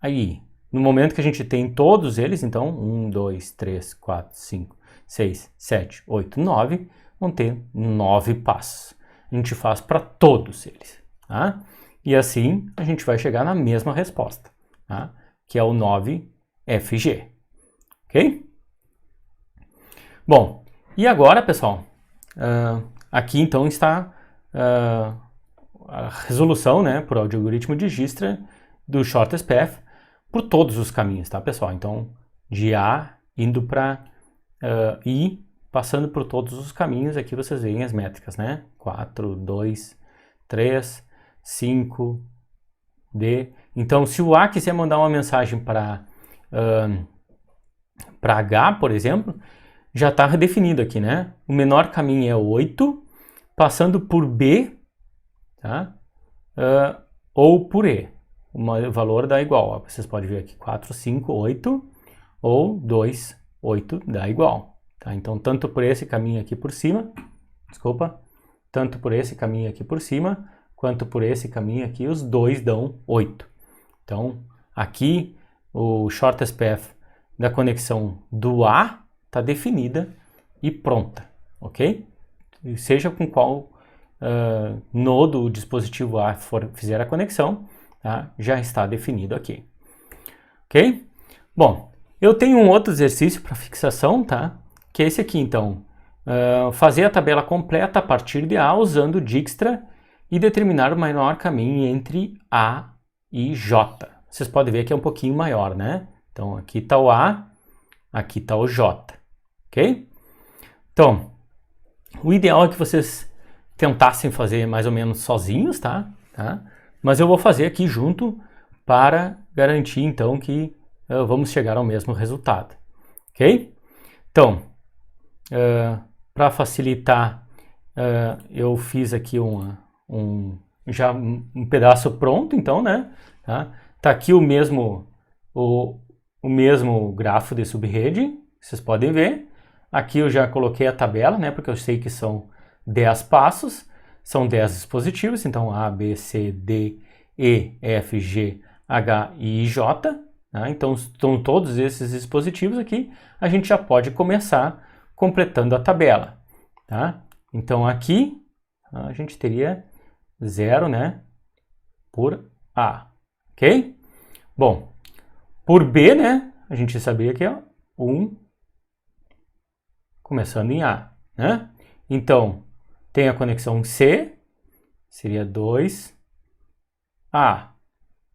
[SPEAKER 1] I. No momento que a gente tem todos eles, então, 1, 2, 3, 4, 5, 6, 7, 8, 9, vão ter 9 passos. A gente faz para todos eles, tá? E assim a gente vai chegar na mesma resposta, tá? Que é o 9FG, ok? Bom, e agora, pessoal, aqui então está a resolução, né, por algoritmo de Dijkstra do shortest path por todos os caminhos, tá, pessoal? Então, de A indo para I, passando por todos os caminhos, aqui vocês veem as métricas, né? 4, 2, 3, 5, D. Então, se o A quiser mandar uma mensagem para H, por exemplo, já está redefinido aqui, né? O menor caminho é 8, passando por B, tá? Ou por E. O valor dá igual. Ó, vocês podem ver aqui 4, 5, 8 ou 2, 8 dá igual. Tá? Então, tanto por esse caminho aqui por cima, tanto por esse caminho aqui por cima, quanto por esse caminho aqui, os dois dão 8. Então, aqui o shortest path da conexão do A está definida e pronta, ok? E seja com qual nodo o dispositivo A fizer a conexão, tá? Já está definido aqui, ok? Bom, eu tenho um outro exercício para fixação, tá? Que é esse aqui, então. fazer a tabela completa a partir de A usando Dijkstra e determinar o menor caminho entre A e J. Vocês podem ver que é um pouquinho maior, né? Então, aqui está o A, aqui está o J, ok? Então, o ideal é que vocês tentassem fazer mais ou menos sozinhos, tá? Mas eu vou fazer aqui junto para garantir, então, que vamos chegar ao mesmo resultado, ok? Então, para facilitar, eu fiz aqui já um pedaço pronto, então, né? Tá aqui o mesmo grafo de subrede, vocês podem ver. Aqui eu já coloquei a tabela, né? Porque eu sei que são 10 passos, são 10 dispositivos, então A, B, C, D, E, F, G, H, I, J. Tá? Então, estão todos esses dispositivos aqui, a gente já pode começar completando a tabela. Tá? Então, aqui a gente teria 0, né, por A, ok? Bom, por B, né, a gente sabia que é 1, começando em A, né? Então, tem a conexão C, seria 2A,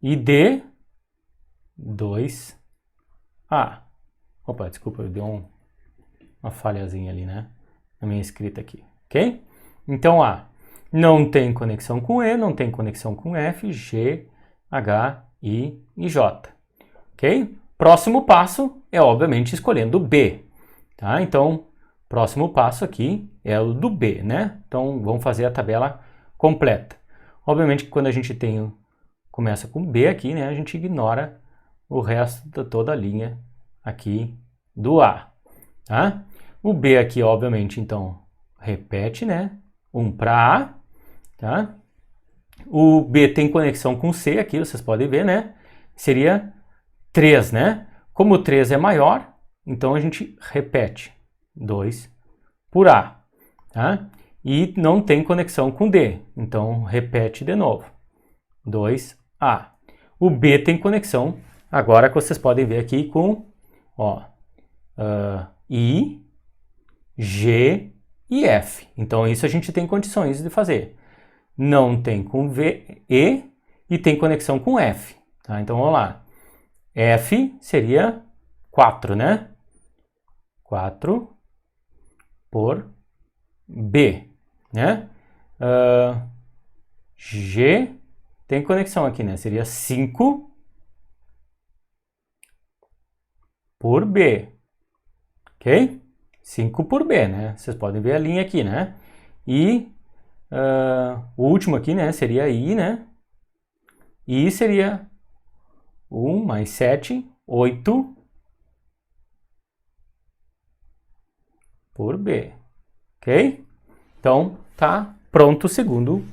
[SPEAKER 1] e D, 2A. Opa, desculpa, eu dei uma falhazinha ali, né, na minha escrita aqui, ok? Então, A não tem conexão com E, não tem conexão com F, G, H, I e J, ok? Próximo passo é, obviamente, escolhendo B, tá? Então, próximo passo aqui é o do B, né? Então, vamos fazer a tabela completa. Obviamente que quando a gente começa com B aqui, né? A gente ignora o resto de toda a linha aqui do A, tá? O B aqui, obviamente, então, repete, né? 1 para A, tá? O B tem conexão com C aqui, vocês podem ver, né? Seria 3, né? Como o 3 é maior, então a gente repete 2 por A, tá? E não tem conexão com D, então repete de novo, 2A. O B tem conexão, agora que vocês podem ver aqui com, ó, I, G e F. Então isso a gente tem condições de fazer. Não tem com E e tem conexão com F, tá? Então vamos lá. F seria 4, né? 4 por B, né? G tem conexão aqui, né? Seria 5 por B, ok? 5 por B, né? Vocês podem ver a linha aqui, né? E o último aqui, né? Seria I, né? I seria 1 mais 7, 8 por B, ok? Então, tá pronto o segundo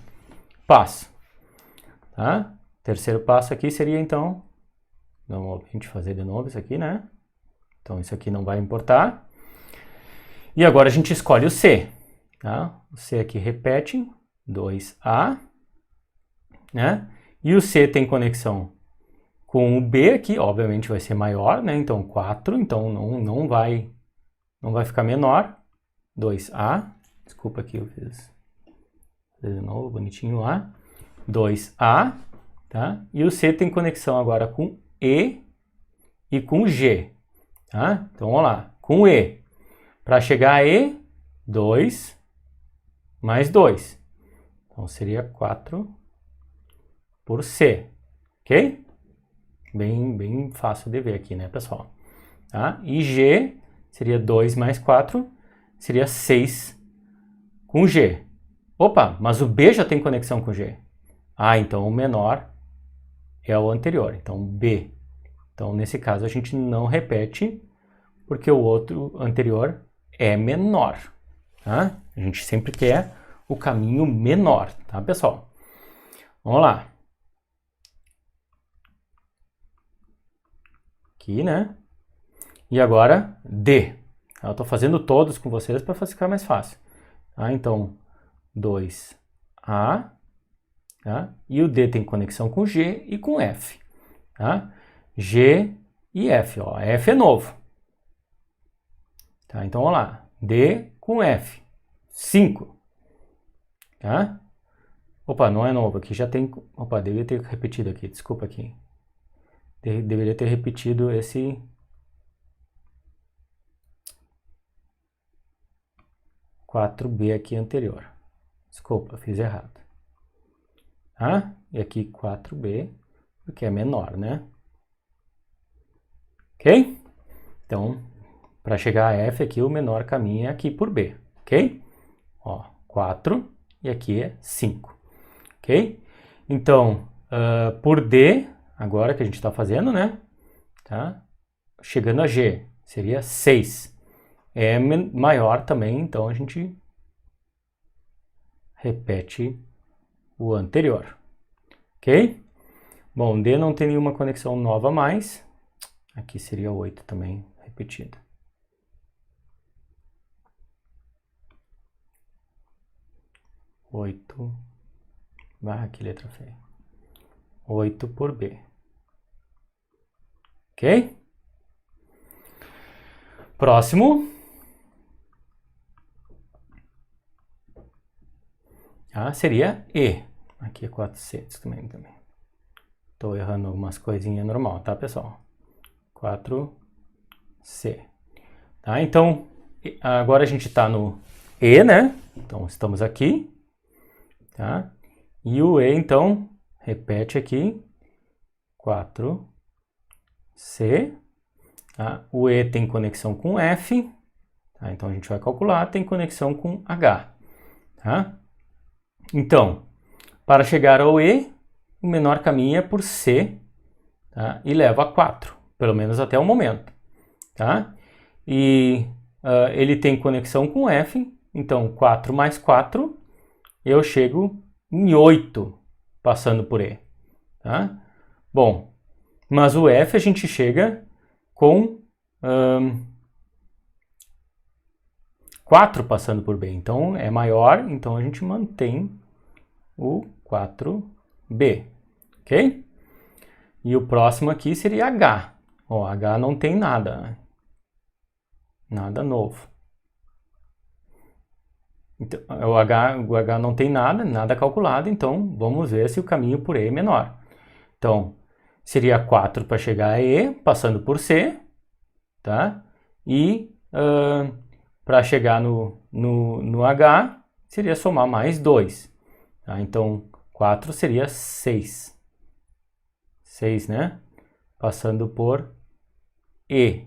[SPEAKER 1] passo, tá? Terceiro passo aqui seria, então, novamente fazer de novo isso aqui, né? Então, isso aqui não vai importar. E agora a gente escolhe o C, tá? O C aqui repete, 2A, né? E o C tem conexão com o B aqui, obviamente vai ser maior, né? Então, 4, então não vai ficar menor. 2A, desculpa aqui, eu fiz de novo, bonitinho lá. 2A, tá? E o C tem conexão agora com E e com G, tá? Então, vamos lá, com E. Para chegar a E, 2 mais 2. Então, seria 4 por C, ok? Bem fácil de ver aqui, né, pessoal? Tá? E G seria 2 mais 4, seria 6 com G. Opa, mas o B já tem conexão com G. Ah, então o menor é o anterior, então B. Então, nesse caso, a gente não repete, porque o outro anterior é menor. Tá? A gente sempre quer o caminho menor, tá, pessoal? Vamos lá. Aqui, né? E agora, D. Eu estou fazendo todos com vocês para ficar mais fácil. Tá? Então, 2A, tá? E o D tem conexão com G e com F. Tá? G e F, ó. F é novo. Tá? Então, vamos lá. D, com F. 5. Tá? Opa, não é novo. Aqui já tem... Opa, deveria ter repetido aqui. Desculpa aqui. Deveria ter repetido esse... (4b) aqui anterior. Desculpa, fiz errado. Tá? E aqui 4b, porque é menor, né? Ok? Então, para chegar a F aqui, o menor caminho é aqui por B. Ok? Ó, 4 e aqui é 5. Ok? Então, por D, agora que a gente está fazendo, né? Tá? Chegando a G, seria 6. É maior também, então a gente repete o anterior. Ok? Bom, D não tem nenhuma conexão nova mais. Aqui seria 8 também, repetido. 8. Que letra feia. 8 por B. Ok? Próximo. Seria E. Aqui é 400 também. Estou errando algumas coisinhas normal, tá, pessoal? 4C. Tá, então, agora a gente está no E, né? Então, estamos aqui. Tá? E o E, então, repete aqui. 4C. Tá? O E tem conexão com F. Tá? Então, a gente vai calcular. Tem conexão com H. Tá? Então, para chegar ao E, o menor caminho é por C, tá? E leva a 4, pelo menos até o momento. Tá? E ele tem conexão com F, então 4 mais 4, eu chego em 8, passando por E. Tá? Bom, mas o F a gente chega com 4 passando por B, então é maior, então a gente mantém o 4B, ok? E o próximo aqui seria H. Ó, H não tem nada, né? Nada novo. Então, o H não tem nada calculado, então vamos ver se o caminho por E é menor. Então, seria 4 para chegar a E, passando por C, tá? E para chegar no H, seria somar mais 2. Tá? Então, 4 seria 6. 6, né? Passando por E.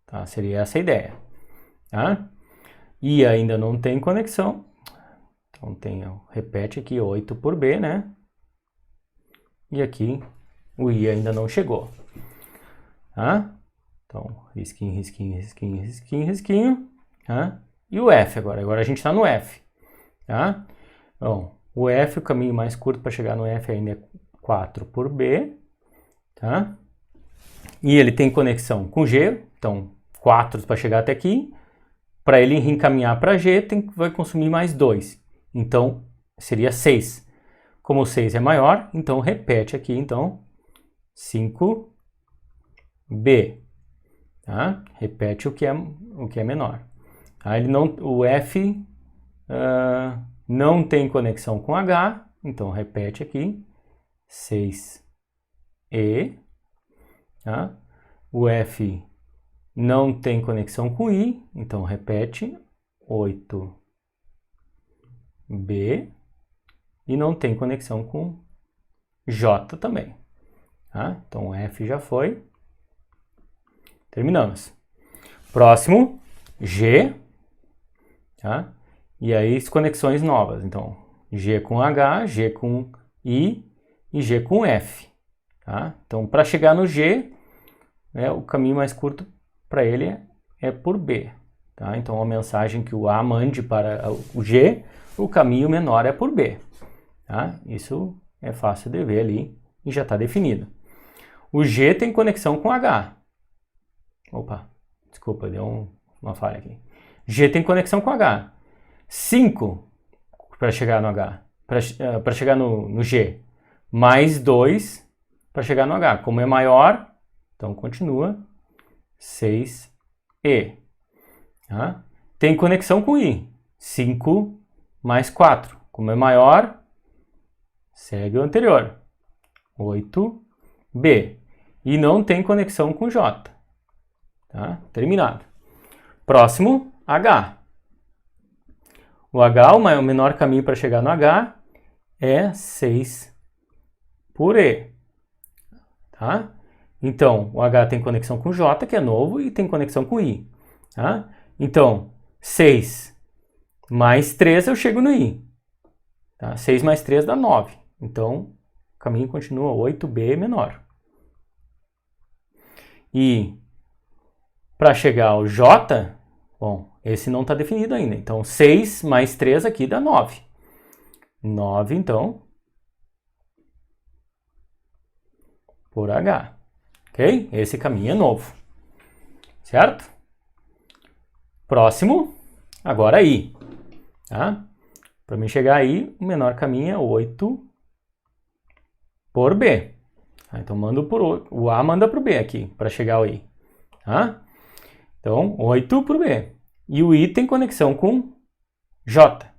[SPEAKER 1] Tá? Seria essa a ideia. Tá? E ainda não tem conexão. Então, repete aqui 8 por B, né? E aqui o I ainda não chegou. Tá? Então, risquinho, risquinho, risquinho, risquinho, risquinho. Tá? E o F agora. Agora a gente está no F. Tá? Bom, o F, o caminho mais curto para chegar no F ainda é 4 por B. Tá? E ele tem conexão com G. Então, 4 para chegar até aqui. Para ele reencaminhar para G, vai consumir mais 2. Então, seria 6. Como o 6 é maior, então repete aqui, então, 5B. Tá? Repete o que é menor. Tá? O F não tem conexão com H, então repete aqui, 6E. Tá? O F não tem conexão com I, então repete, 8B. E não tem conexão com J também. Tá? Então, F já foi. Terminamos. Próximo, G. Tá? E aí, as conexões novas. Então, G com H, G com I e G com F. Tá? Então, para chegar no G, o caminho mais curto para ele é por B. Tá? Então, a mensagem que o A mande para o G, o caminho menor é por B. Tá? Isso é fácil de ver ali e já está definido. O G tem conexão com H. Opa, desculpa, deu uma falha aqui. G tem conexão com H. 5 para chegar no H, para chegar no G. Mais 2 para chegar no H. Como é maior, então continua 6E. Tá? tem conexão com I. 5 mais 4. Como é maior, segue o anterior. 8B. E não tem conexão com J. Tá? Terminado. Próximo, H. O H, o menor caminho para chegar no H, é 6 por E. Tá? Então, o H tem conexão com J, que é novo, e tem conexão com I. Tá? Então, 6 mais 3 eu chego no I. Tá? 6 mais 3 dá 9. Então, o caminho continua 8B menor. E para chegar ao J, bom, esse não está definido ainda. Então, 6 mais 3 aqui dá 9. 9, então, por H. Ok? Esse caminho é novo. Certo? Próximo, agora I. Tá? Para mim chegar aí, o menor caminho é 8 por B. Tá? Então, o A manda para o B aqui, para chegar ao I. Tá? Então, 8 por B. E o I tem conexão com J.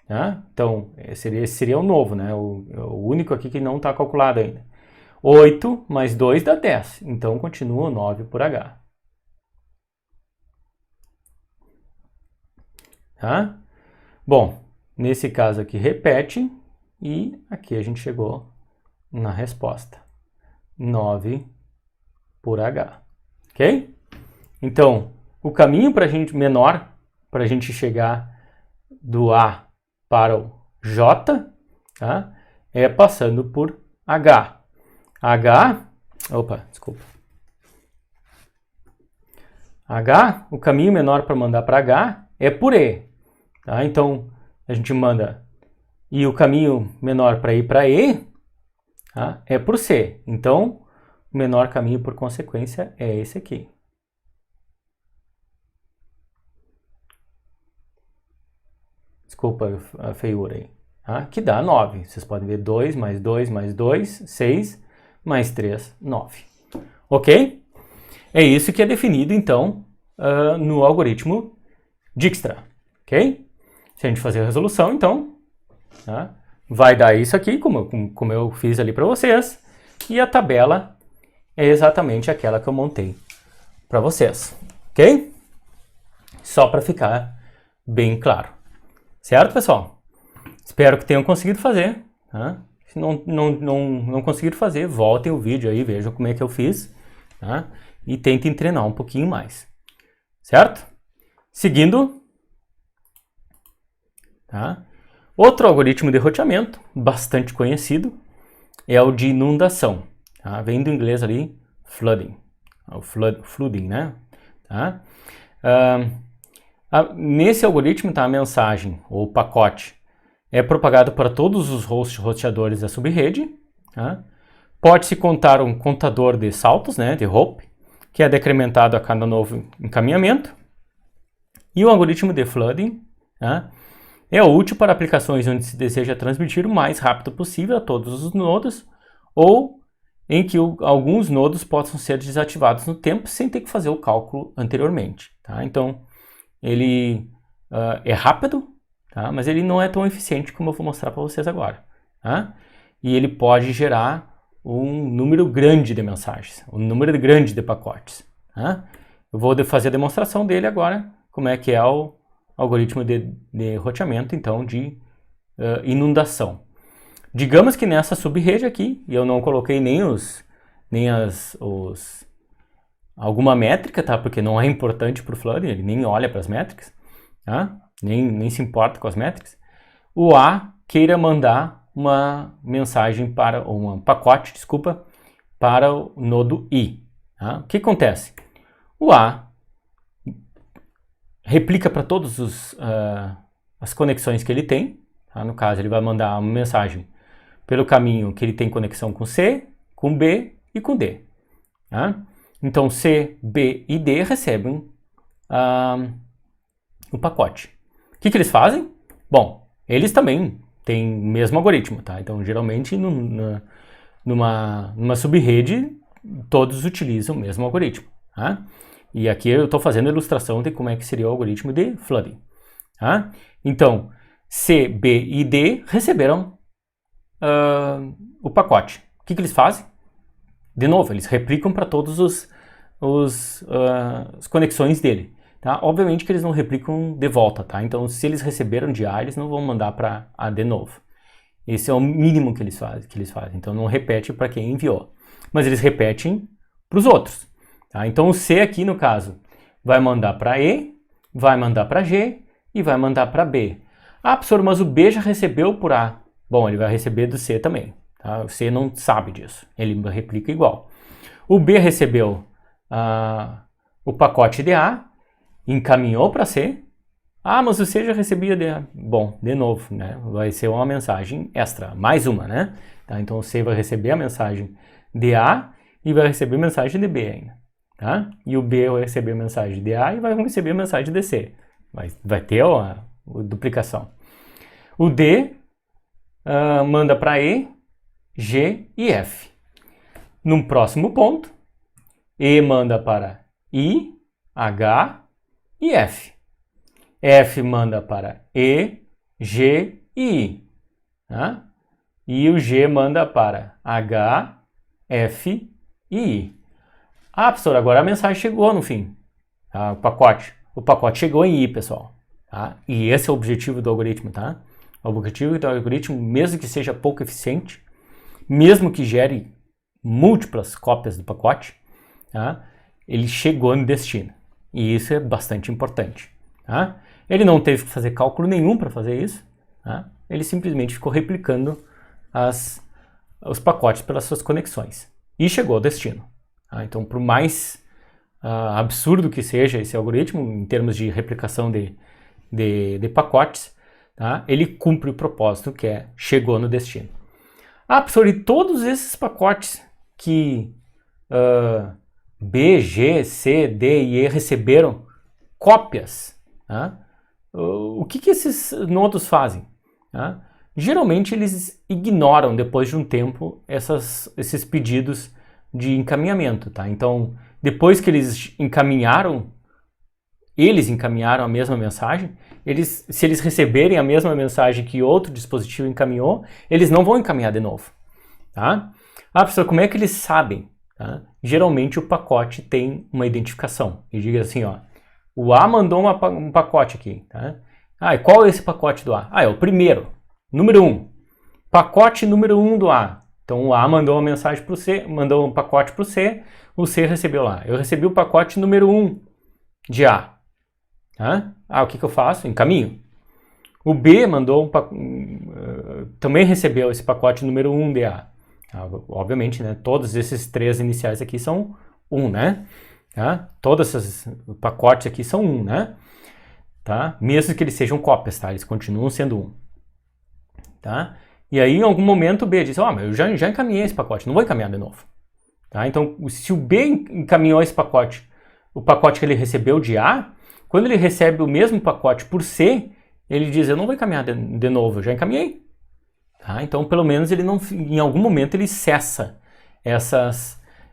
[SPEAKER 1] Tá? Então, esse seria o novo, né? O único aqui que não está calculado ainda. 8 mais 2 dá 10. Então, continua 9 por H. Tá? Bom, nesse caso aqui repete e aqui a gente chegou na resposta. 9 por H. Ok? Então, o caminho menor para a gente chegar do A para o J, tá? É passando por H. H, o caminho menor para mandar para H é por E. Tá? Então, a gente manda, e o caminho menor para ir para E, tá? É por C. Então, o menor caminho por consequência é esse aqui. Desculpa a feiura aí. Tá? Que dá 9. Vocês podem ver 2 mais 2 mais 2, 6, mais 3, 9. Ok? É isso que é definido, então, no algoritmo Dijkstra. Ok? Se a gente fazer a resolução, então, tá? Vai dar isso aqui, como eu fiz ali para vocês, e a tabela é exatamente aquela que eu montei para vocês. Ok? Só para ficar bem claro. Certo, pessoal? Espero que tenham conseguido fazer. Tá? Se não conseguiram fazer, voltem o vídeo aí, vejam como é que eu fiz. Tá? E tentem treinar um pouquinho mais. Certo? Seguindo. Tá? Outro algoritmo de roteamento, bastante conhecido, é o de inundação. Tá? Vem do inglês ali, flooding. O flooding, né? Tá? Nesse algoritmo, tá, a mensagem, ou pacote, é propagado para todos os roteadores da subrede. Tá? Pode-se contar um contador de saltos, né, de hop, que é decrementado a cada novo encaminhamento. E o algoritmo de flooding, tá, é útil para aplicações onde se deseja transmitir o mais rápido possível a todos os nodos, ou em que alguns nodos possam ser desativados no tempo sem ter que fazer o cálculo anteriormente. Tá? Então, ele é rápido, tá? Mas ele não é tão eficiente como eu vou mostrar para vocês agora. Tá? E ele pode gerar um número grande de mensagens, um número grande de pacotes. Tá? Eu vou fazer a demonstração dele agora, como é que é o algoritmo de roteamento, então, de inundação. Digamos que nessa subrede aqui, e eu não coloquei alguma métrica, tá? Porque não é importante para o flooding, ele nem olha para as métricas, tá? Nem se importa com as métricas. O A queira mandar uma mensagem para, um pacote, desculpa, para o nodo I. Tá? O que acontece? O A replica para todas as conexões que ele tem. Tá? No caso, ele vai mandar uma mensagem pelo caminho que ele tem conexão com C, com B e com D. Tá? Então, C, B e D recebem o pacote. O que eles fazem? Bom, eles também têm o mesmo algoritmo. Tá? Então, geralmente, numa subrede, todos utilizam o mesmo algoritmo. Tá? E aqui eu estou fazendo a ilustração de como é que seria o algoritmo de flooding. Tá? Então, C, B e D receberam o pacote. O que eles fazem? De novo, eles replicam para todos as conexões dele. Tá? Obviamente que eles não replicam de volta, tá? Então, se eles receberam de A, eles não vão mandar para A de novo. Esse é o mínimo que eles fazem. Então, não repete para quem enviou. Mas eles repetem para os outros. Tá? Então, o C aqui, no caso, vai mandar para E, vai mandar para G e vai mandar para B. Ah, professor, mas o B já recebeu por A. Bom, ele vai receber do C também. Tá? O C não sabe disso. Ele replica igual. O B recebeu o pacote de A, encaminhou para C. Ah, mas o C já recebia de A. Bom, de novo, né? Vai ser uma mensagem extra, mais uma, né? Tá? Então o C vai receber a mensagem de A e vai receber a mensagem de B ainda. Tá? E o B vai receber a mensagem de A e vai receber a mensagem de C. Vai ter a duplicação. O D manda para E, G e F. Num próximo ponto, E manda para I, H e F. F manda para E, G e I. Tá? E o G manda para H, F e I. Ah, professor, agora a mensagem chegou no fim. Tá? O pacote chegou em I, pessoal. Tá? E esse é o objetivo do algoritmo. Tá? O objetivo do algoritmo, mesmo que seja pouco eficiente, mesmo que gere múltiplas cópias do pacote, tá? Ele chegou no destino. E isso é bastante importante. Tá? Ele não teve que fazer cálculo nenhum para fazer isso. Tá? Ele simplesmente ficou replicando os pacotes pelas suas conexões. E chegou ao destino. Tá? Então, por mais absurdo que seja esse algoritmo, em termos de replicação de pacotes, tá? Ele cumpre o propósito que é chegou no destino. Ah, professor, e todos esses pacotes que B, G, C, D e E receberam cópias, tá? O que esses nodos fazem? Tá? Geralmente eles ignoram depois de um tempo esses pedidos de encaminhamento. Tá? Então, depois que eles encaminharam a mesma mensagem, se eles receberem a mesma mensagem que outro dispositivo encaminhou, eles não vão encaminhar de novo. Tá? Ah, professor, como é que eles sabem? Tá? Geralmente o pacote tem uma identificação. E diga assim, ó, o A mandou um pacote aqui. Tá? Ah, e qual é esse pacote do A? Ah, é o primeiro, número 1. Pacote número 1 do A. Então o A mandou uma mensagem para o C, mandou um pacote para o C recebeu lá. Eu recebi o pacote número 1 de A. Tá? Ah, o que eu faço? Encaminho. O B mandou também recebeu esse pacote número 1 de A. Obviamente, né? Todos esses três iniciais aqui são 1, né? Tá? Todos esses pacotes aqui são 1, né? Tá? Mesmo que eles sejam cópias, tá? Eles continuam sendo 1. Tá? E aí, em algum momento, o B diz, mas eu já encaminhei esse pacote, não vou encaminhar de novo. Tá? Então, se o B encaminhou esse pacote, o pacote que ele recebeu de A, quando ele recebe o mesmo pacote por C, ele diz, eu não vou encaminhar de novo, eu já encaminhei. Tá? Então, pelo menos, ele não, em algum momento, ele cessa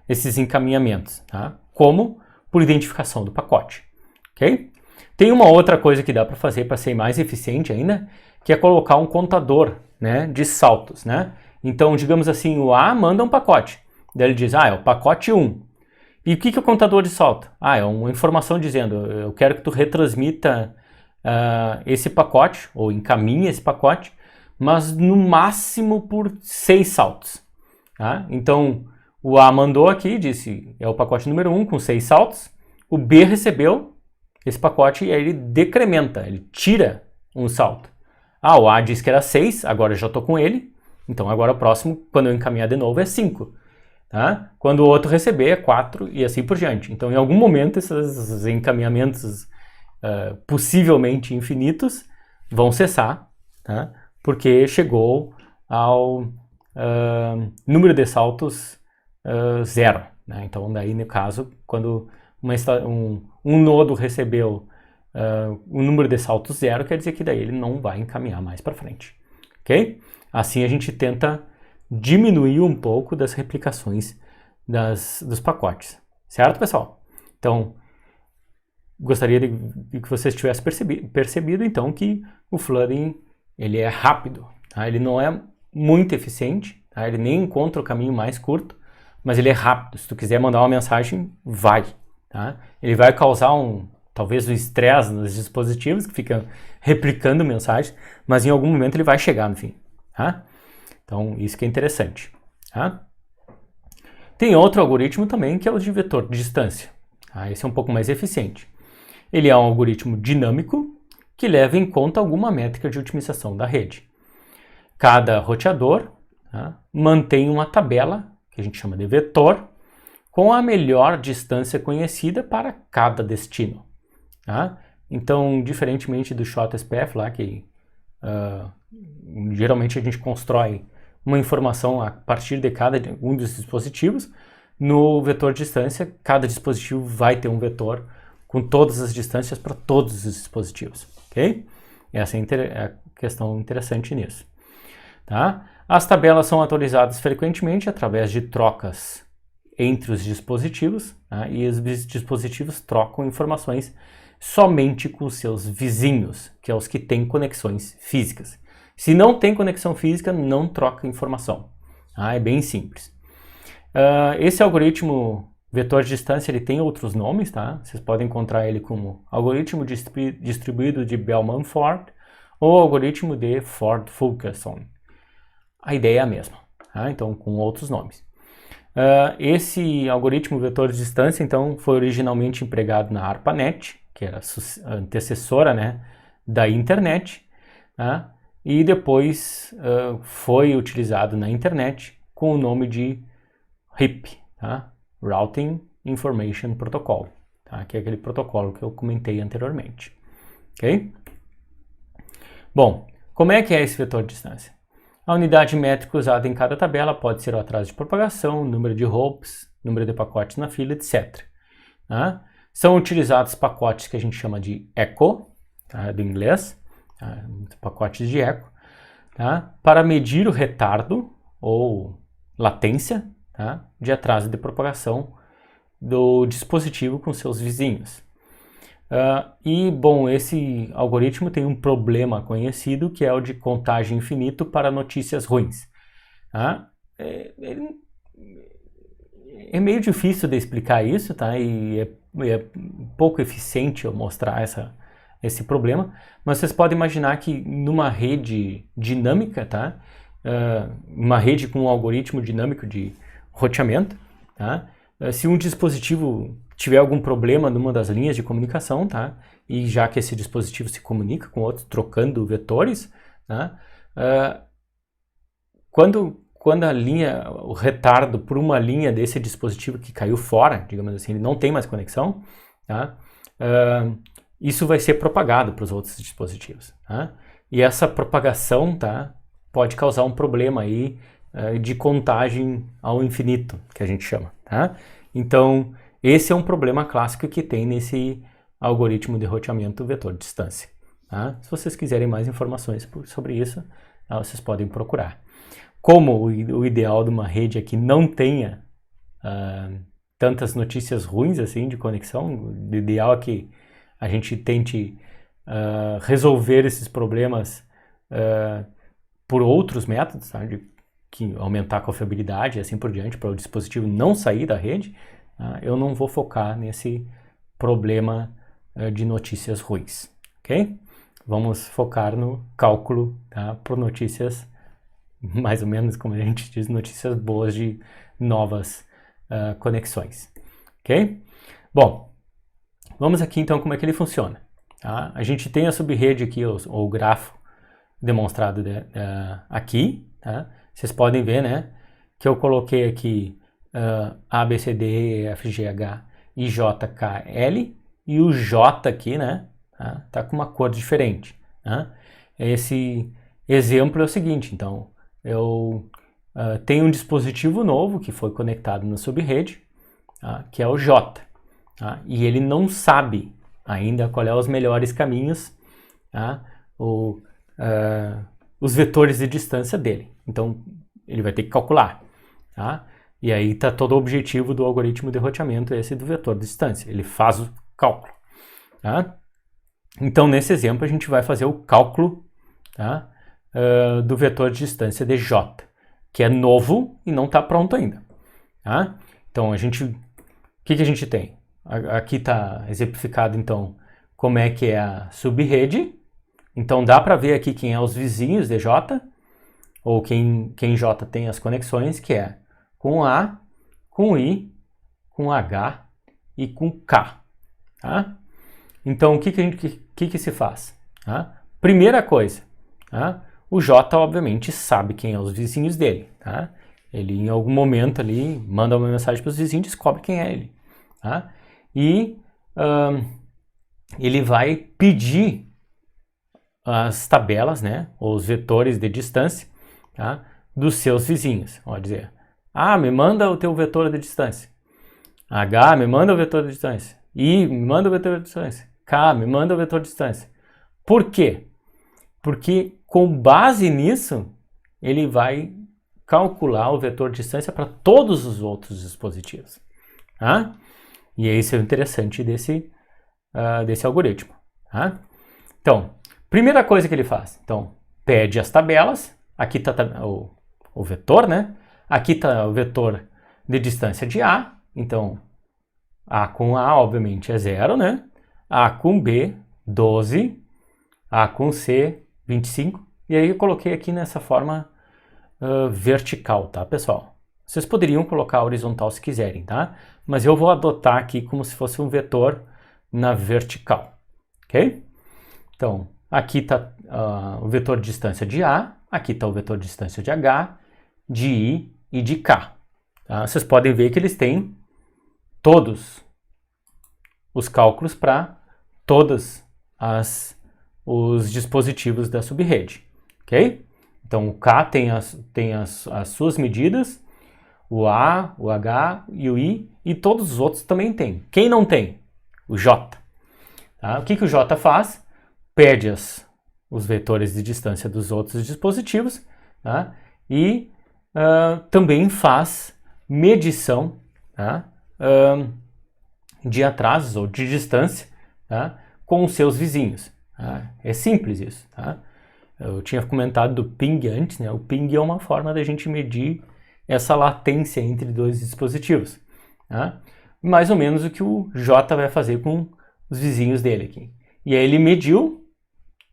[SPEAKER 1] esses encaminhamentos. Tá? Como? Por identificação do pacote. Okay? Tem uma outra coisa que dá para fazer para ser mais eficiente ainda, que é colocar um contador, né, de saltos. Né? Então, digamos assim, o A manda um pacote. Daí ele diz, é o pacote 1. E o que é o contador de salto? É uma informação dizendo, eu quero que tu retransmita esse pacote, ou encaminhe esse pacote, mas no máximo por 6 saltos. Tá? Então, o A mandou aqui, disse, é o pacote número 1 com 6 saltos, o B recebeu esse pacote e aí ele decrementa, ele tira um salto. O A disse que era 6, agora eu já estou com ele, então agora o próximo, quando eu encaminhar de novo, é 5. Tá? Quando o outro receber é 4 e assim por diante. Então, em algum momento, esses encaminhamentos possivelmente infinitos vão cessar, tá? Porque chegou ao número de saltos 0. Né? Então, daí, no caso, quando um nodo recebeu um número de saltos 0, quer dizer que daí ele não vai encaminhar mais para frente. Ok? Assim a gente tenta diminuir um pouco das replicações dos pacotes. Certo, pessoal? Então, gostaria de que vocês tivessem percebido então que o flooding ele é rápido, tá? Ele não é muito eficiente, tá? Ele nem encontra o caminho mais curto, mas ele é rápido. Se tu quiser mandar uma mensagem, vai, tá? Ele vai causar talvez um estresse nos dispositivos que ficam replicando mensagens, mas em algum momento ele vai chegar no fim, tá? Então isso que é interessante, tá? Tem outro algoritmo também que é o de vetor de distância, tá? Esse é um pouco mais eficiente. Ele é um algoritmo dinâmico que leva em conta alguma métrica de otimização da rede. Cada roteador, tá, mantém uma tabela, que a gente chama de vetor, com a melhor distância conhecida para cada destino. Tá? Então, diferentemente do ShotSPF lá, que geralmente a gente constrói uma informação a partir de cada um dos dispositivos, no vetor de distância, cada dispositivo vai ter um vetor com todas as distâncias para todos os dispositivos, ok? Essa é a questão interessante nisso. Tá? As tabelas são atualizadas frequentemente através de trocas entre os dispositivos, tá? E os dispositivos trocam informações somente com os seus vizinhos, que é os que têm conexões físicas. Se não tem conexão física, não troca informação. Tá? É bem simples. Esse algoritmo vetor de distância ele tem outros nomes, tá? Vocês podem encontrar ele como algoritmo distribuído de Bellman-Ford ou algoritmo de Ford-Fulkerson. A ideia é a mesma, tá? Então com outros nomes. Esse algoritmo vetor de distância, então, foi originalmente empregado na ARPANET, que era a antecessora, né, da internet, tá? E depois foi utilizado na internet com o nome de RIP, tá? Routing Information Protocol, tá? Que é aquele protocolo que eu comentei anteriormente, ok? Bom, como é que é esse vetor de distância? A unidade métrica usada em cada tabela pode ser o atraso de propagação, número de hops, número de pacotes na fila, etc. Tá? São utilizados pacotes que a gente chama de echo, tá? Do inglês, tá? Pacotes de echo, tá? Para medir o retardo ou latência, tá? De atraso de propagação do dispositivo com seus vizinhos. Bom, esse algoritmo tem um problema conhecido que é o de contagem infinito para notícias ruins. Tá? É meio difícil de explicar isso, tá? E é pouco eficiente eu mostrar esse problema, mas vocês podem imaginar que numa rede dinâmica, tá? Uma rede com um algoritmo dinâmico de roteamento, tá? Se um dispositivo tiver algum problema numa das linhas de comunicação, tá? E já que esse dispositivo se comunica com outro trocando vetores, tá? Quando o retardo por uma linha desse dispositivo que caiu fora, digamos assim, ele não tem mais conexão, tá? Isso vai ser propagado para os outros dispositivos, tá? E essa propagação, tá, pode causar um problema aí de contagem ao infinito, que a gente chama, tá? Então, esse é um problema clássico que tem nesse algoritmo de roteamento vetor de distância, tá? Se vocês quiserem mais informações sobre isso, vocês podem procurar. Como o ideal de uma rede é que não tenha tantas notícias ruins assim de conexão, o ideal é que a gente tente resolver esses problemas por outros métodos, tá? Que aumentar a confiabilidade e assim por diante, para o dispositivo não sair da rede. Eu não vou focar nesse problema de notícias ruins, ok? Vamos focar no cálculo, tá? Por notícias, mais ou menos como a gente diz, notícias boas de novas conexões, ok? Bom, vamos aqui então como é que ele funciona. Tá? A gente tem a subrede aqui, o grafo demonstrado aqui, tá? Vocês podem ver, né, que eu coloquei aqui A, B, C, D, E, F, G, H, I, J, K, L, e o J aqui, né, tá com uma cor diferente. Tá? Esse exemplo é o seguinte, então, eu tenho um dispositivo novo que foi conectado na subrede, tá? Que é o J, tá? E ele não sabe ainda qual é os melhores caminhos, tá? Os vetores de distância dele. Então, ele vai ter que calcular, tá? E aí está todo o objetivo do algoritmo de roteamento, esse do vetor de distância. Ele faz o cálculo, Tá? Então, nesse exemplo, a gente vai fazer o cálculo, tá, do vetor de distância de j, que é novo e não está pronto ainda. Tá? Então, o que a gente tem? Aqui está exemplificado, então, como é que é a subrede. Então, dá para ver aqui quem é os vizinhos de j, ou quem j tem as conexões, que é com A, com I, com H e com K. Tá? Então, o que se faz? Tá? Primeira coisa, tá? O J, obviamente, sabe quem é os vizinhos dele. Tá? Ele, em algum momento ali, manda uma mensagem para os vizinhos e descobre quem é ele. Tá? E ele vai pedir as tabelas, né, ou os vetores de distância, tá, dos seus vizinhos. Pode dizer, A, me manda o teu vetor de distância. H, me manda o vetor de distância. I, me manda o vetor de distância. K, me manda o vetor de distância. Por quê? Porque com base nisso, ele vai calcular o vetor de distância para todos os outros dispositivos. Tá? E isso é o interessante desse algoritmo. Tá? Então, primeira coisa que ele faz, então, pede as tabelas, aqui está o vetor, né? Aqui está o vetor de distância de A, então, A com A, obviamente, é 0, né? A com B, 12, A com C, 25, e aí eu coloquei aqui nessa forma vertical, tá, pessoal? Vocês poderiam colocar horizontal se quiserem, tá? Mas eu vou adotar aqui como se fosse um vetor na vertical, ok? Então, aqui está o vetor de distância de A, aqui está o vetor de distância de H, de I e de K. Tá? Vocês podem ver que eles têm todos os cálculos para todos os dispositivos da subrede, ok? Então, o K tem as suas medidas, o A, o H e o I, e todos os outros também têm. Quem não tem? O J. Tá? O que o J faz? Perde os vetores de distância dos outros dispositivos, tá? E também faz medição, tá? De atrasos ou de distância, tá? Com os seus vizinhos. Tá? É simples isso. Tá? Eu tinha comentado do ping antes, né? O ping é uma forma da gente medir essa latência entre dois dispositivos. Tá? Mais ou menos o que o J vai fazer com os vizinhos dele aqui. E aí ele mediu,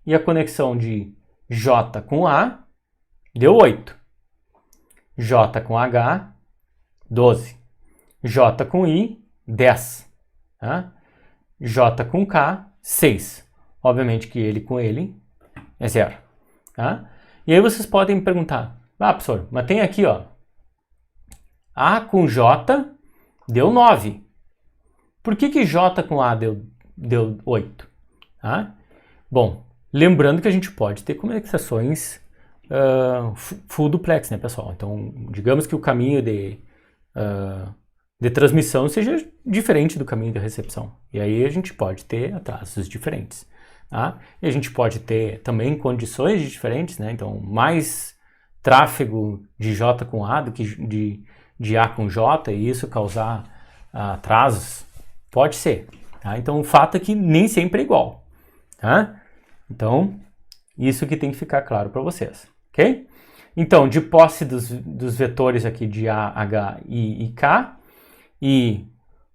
[SPEAKER 1] e a conexão de J com A deu 8. J com H, 12. J com I, 10. Tá? J com K, 6. Obviamente que ele com ele é 0. Tá? E aí vocês podem me perguntar, professor, mas tem aqui, ó, A com J deu 9. Por que J com A deu 8? Tá? Bom, lembrando que a gente pode ter conexões full duplex, né, pessoal? Então, digamos que o caminho de transmissão seja diferente do caminho de recepção. E aí a gente pode ter atrasos diferentes. Tá? E a gente pode ter também condições diferentes, né? Então, mais tráfego de J com A do que de A com J, e isso causar atrasos. Pode ser. Tá? Então, o fato é que nem sempre é igual. Tá? Então, isso que tem que ficar claro para vocês. Ok? Então, de posse dos vetores aqui de A, H, I e K, e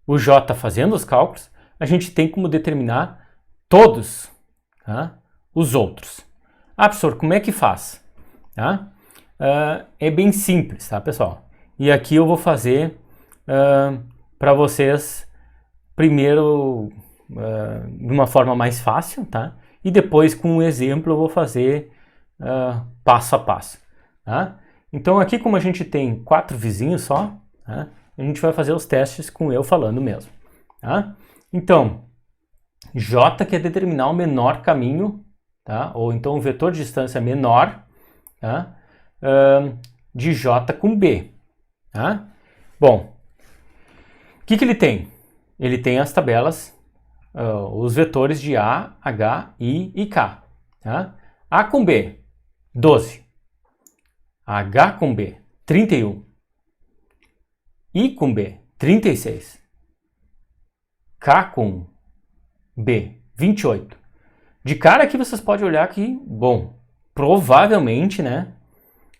[SPEAKER 1] o J fazendo os cálculos, a gente tem como determinar todos, tá, os outros. Professor, como é que faz? Tá? É bem simples, tá, pessoal? E aqui eu vou fazer para vocês, primeiro, de uma forma mais fácil, tá? E depois, com um exemplo, eu vou fazer passo a passo. Tá? Então, aqui, como a gente tem 4 vizinhos só, tá? A gente vai fazer os testes com eu falando mesmo. Tá? Então, J quer determinar o menor caminho, tá? Ou então o vetor de distância menor, tá? De J com B. Tá? Bom, o que ele tem? Ele tem as tabelas, os vetores de A, H, I e K. Tá? A com B, 12. H com B, 31. I com B, 36. K com B, 28. De cara aqui vocês podem olhar que, bom, provavelmente, né,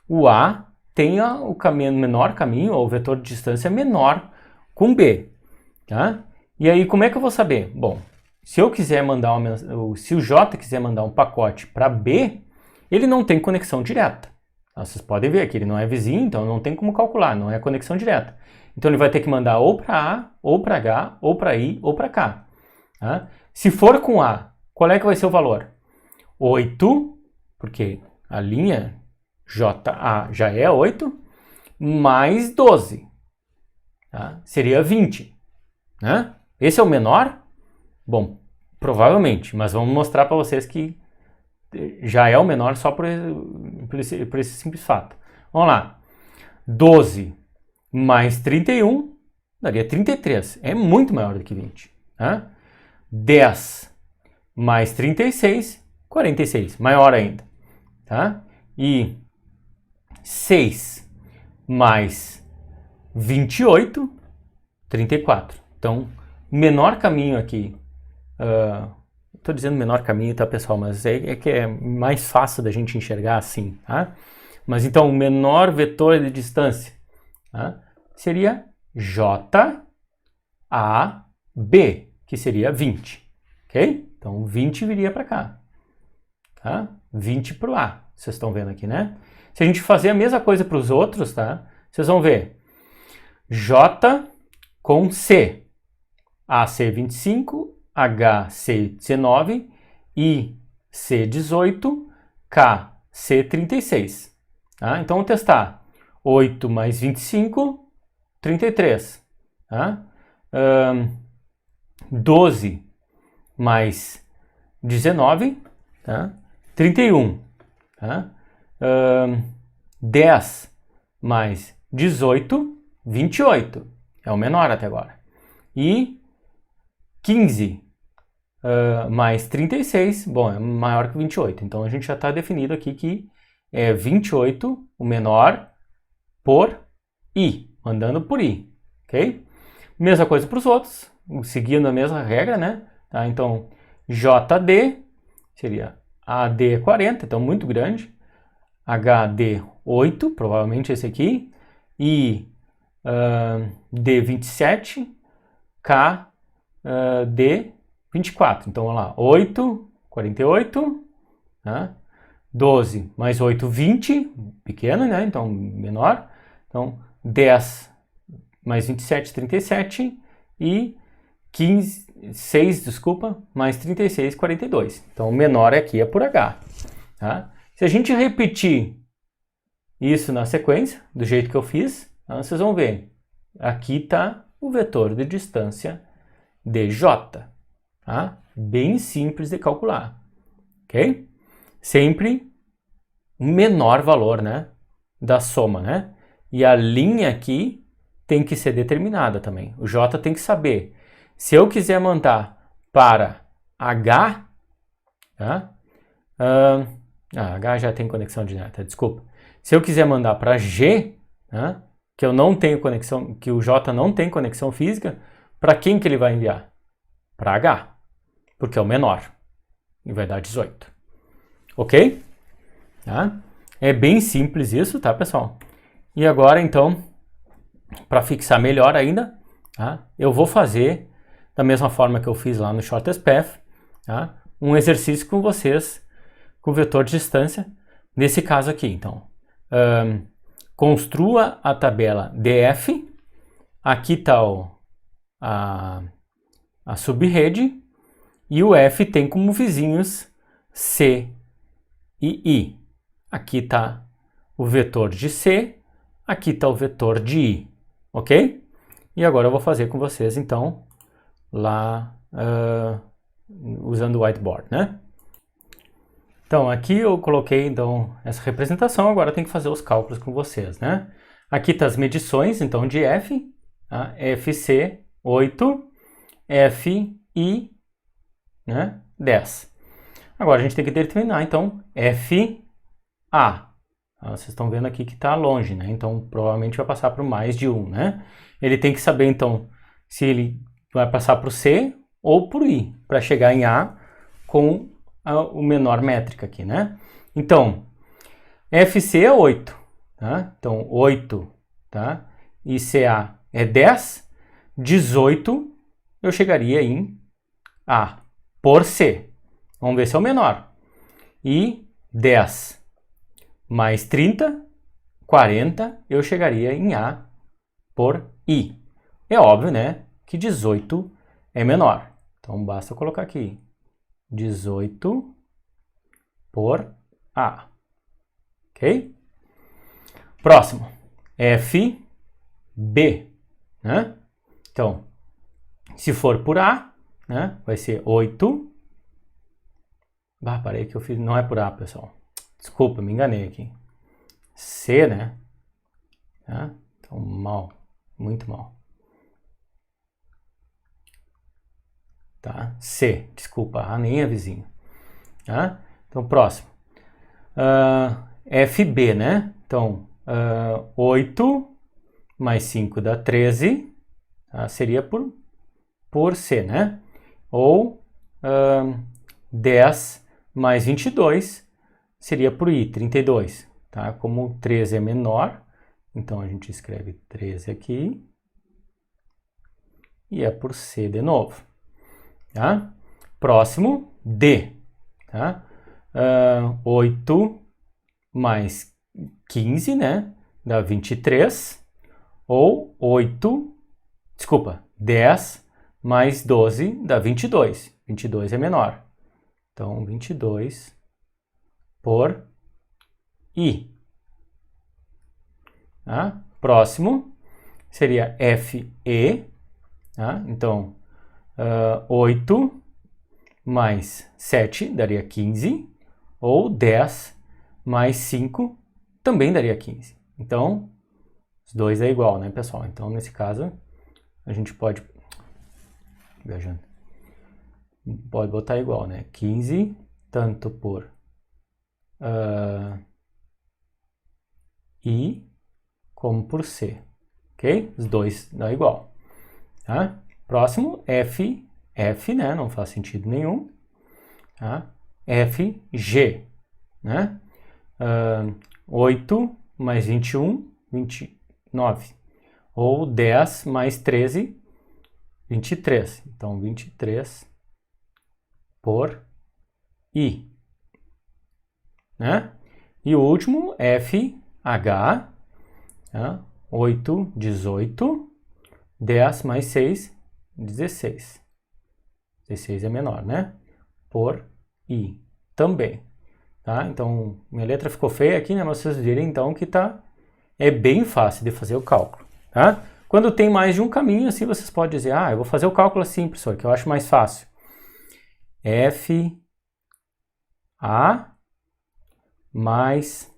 [SPEAKER 1] o A tenha o menor caminho, ou o vetor de distância menor com B, tá? E aí, como é que eu vou saber? Bom, se eu quiser mandar se o J quiser mandar um pacote para B, ele não tem conexão direta. Vocês podem ver que ele não é vizinho, então não tem como calcular, não é conexão direta. Então ele vai ter que mandar ou para A, ou para H, ou para I, ou para K. Tá? Se for com A, qual é que vai ser o valor? 8, porque a linha JA já é 8, mais 12. Tá? Seria 20. Né? Esse é o menor? Bom, provavelmente, mas vamos mostrar para vocês que já é o menor só por esse simples fato. Vamos lá. 12 mais 31 daria 33. É muito maior do que 20. Tá? 10 mais 36, 46. Maior ainda. Tá? E 6 mais 28, 34. Então, o menor caminho aqui... Estou dizendo menor caminho, tá, pessoal? Mas é que é mais fácil da gente enxergar assim, tá? Mas então, o menor vetor de distância, tá, seria JAB, que seria 20, ok? Então, 20 viria para cá, tá? 20 para o A, vocês estão vendo aqui, né? Se a gente fazer a mesma coisa para os outros, tá? Vocês vão ver J com C, AC 25, HC 19, IC 18, KC 36. Tá? Então vamos testar. 8 mais 25, 33. Tá? 12 mais 19, tá? 31. Tá? 10 mais 18, 28. É o menor até agora. E 15 mais 36, bom, é maior que 28. Então a gente já está definido aqui que é 28 o menor por I, mandando por I, ok? Mesma coisa para os outros, seguindo a mesma regra, né? Tá? Então JD seria AD 40, então muito grande. HD 8, provavelmente esse aqui. I D 27, K D 24. Então, vamos lá. 8, 48. Né? 12 mais 8, 20. Pequeno, né? Então, menor. Então, 10 mais 27, 37. E 6, desculpa, mais 36, 42. Então, o menor aqui é por H. Tá? Se a gente repetir isso na sequência, do jeito que eu fiz, tá? Vocês vão ver. Aqui está o vetor de distância DJ, tá? Bem simples de calcular, ok? Sempre o menor valor, né, da soma, né? E a linha aqui tem que ser determinada também. O J tem que saber. Se eu quiser mandar para H, tá? H já tem conexão direta, desculpa. Se eu quiser mandar para G, né, que eu não tenho conexão, que o J não tem conexão física, para quem que ele vai enviar? Para H, porque é o menor, e vai dar 18. Ok? Tá? É bem simples isso, tá, pessoal? E agora, então, para fixar melhor ainda, tá, eu vou fazer, da mesma forma que eu fiz lá no Shortest Path, tá, um exercício com vocês, com o vetor de distância, nesse caso aqui. Então, construa a tabela DF, aqui está a subrede, e o F tem como vizinhos C e I. Aqui está o vetor de C, aqui está o vetor de I, ok? E agora eu vou fazer com vocês, então, lá usando o whiteboard, né? Então, aqui eu coloquei, então, essa representação, agora tem que fazer os cálculos com vocês, né? Aqui está as medições, então, de F, tá? FC 8, FI, né, 10. Agora a gente tem que determinar, então, FA. Vocês estão vendo aqui que está longe, né? Então, provavelmente vai passar por mais de 1, né? Ele tem que saber, então, se ele vai passar para o C ou para o I, para chegar em A, com o menor métrica aqui, né? Então, FC é 8, tá? Então, 8, tá? E CA é 10, 18 eu chegaria em A por C. Vamos ver se é o menor. E 10 mais 30, 40, eu chegaria em A por I. É óbvio, né, que 18 é menor. Então, basta colocar aqui 18 por A. Ok? Próximo. FB, né? Então, se for por A, né, vai ser 8. Parei que eu fiz, não é por A, pessoal. Desculpa, me enganei aqui. C, né? Tá? Então, mal. Muito mal. Tá? C, desculpa, A nem é vizinho. Tá? Então, próximo. FB, né? Então, 8 mais 5 dá 13. Tá? Seria por C, né? Ou 10 mais 22 seria por I, 32. Tá? Como 13 é menor, então a gente escreve 13 aqui. E é por C de novo. Tá? Próximo, D. Tá? 8 mais 15, né? Dá 23. Ou 10 mais 12 dá 22. 22 é menor. Então, 22 por I. Tá? Próximo seria FE. Tá? Então, 8 mais 7 daria 15. Ou 10 mais 5 também daria 15. Então, os dois é igual, né, pessoal? Então, nesse caso, a gente pode... Viajando. Pode botar igual, né? 15 tanto por I como por C. Ok? Os dois dá igual. Tá? Próximo, F, né? Não faz sentido nenhum. Tá? FG, né? 8 mais 21, 29. Ou 10 mais 13, 23. Então, 23 por I. Né? E o último, FH. Tá? 8, 18. 10 mais 6, 16. 16 é menor, né? Por I também. Tá? Então, minha letra ficou feia aqui, né? Mas vocês virem então que é bem fácil de fazer o cálculo. Tá? Quando tem mais de um caminho, assim você pode dizer, eu vou fazer o cálculo assim, professor, que eu acho mais fácil. FA mais...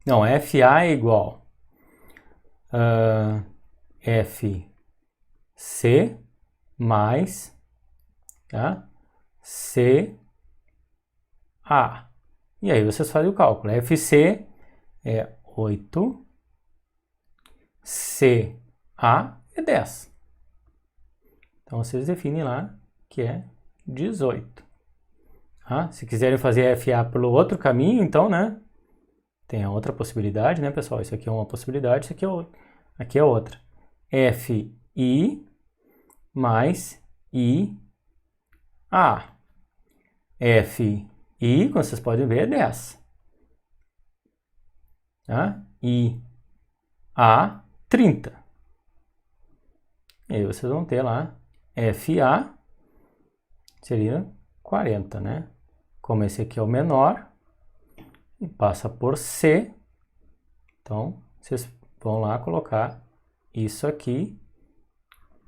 [SPEAKER 1] não, FA é igual FC mais CA. E aí vocês fazem o cálculo. FC é 8, CA é 10. Então vocês definem lá que é 18. Se quiserem fazer FA pelo outro caminho, então, né? Tem a outra possibilidade, né, pessoal? Isso aqui é uma possibilidade, isso aqui é outra. FI mais IA. FI, como vocês podem ver, é 10. Tá? IA, 30. E aí vocês vão ter lá FA, seria 40, né? Como esse aqui é o menor, e passa por C, então vocês vão lá colocar isso aqui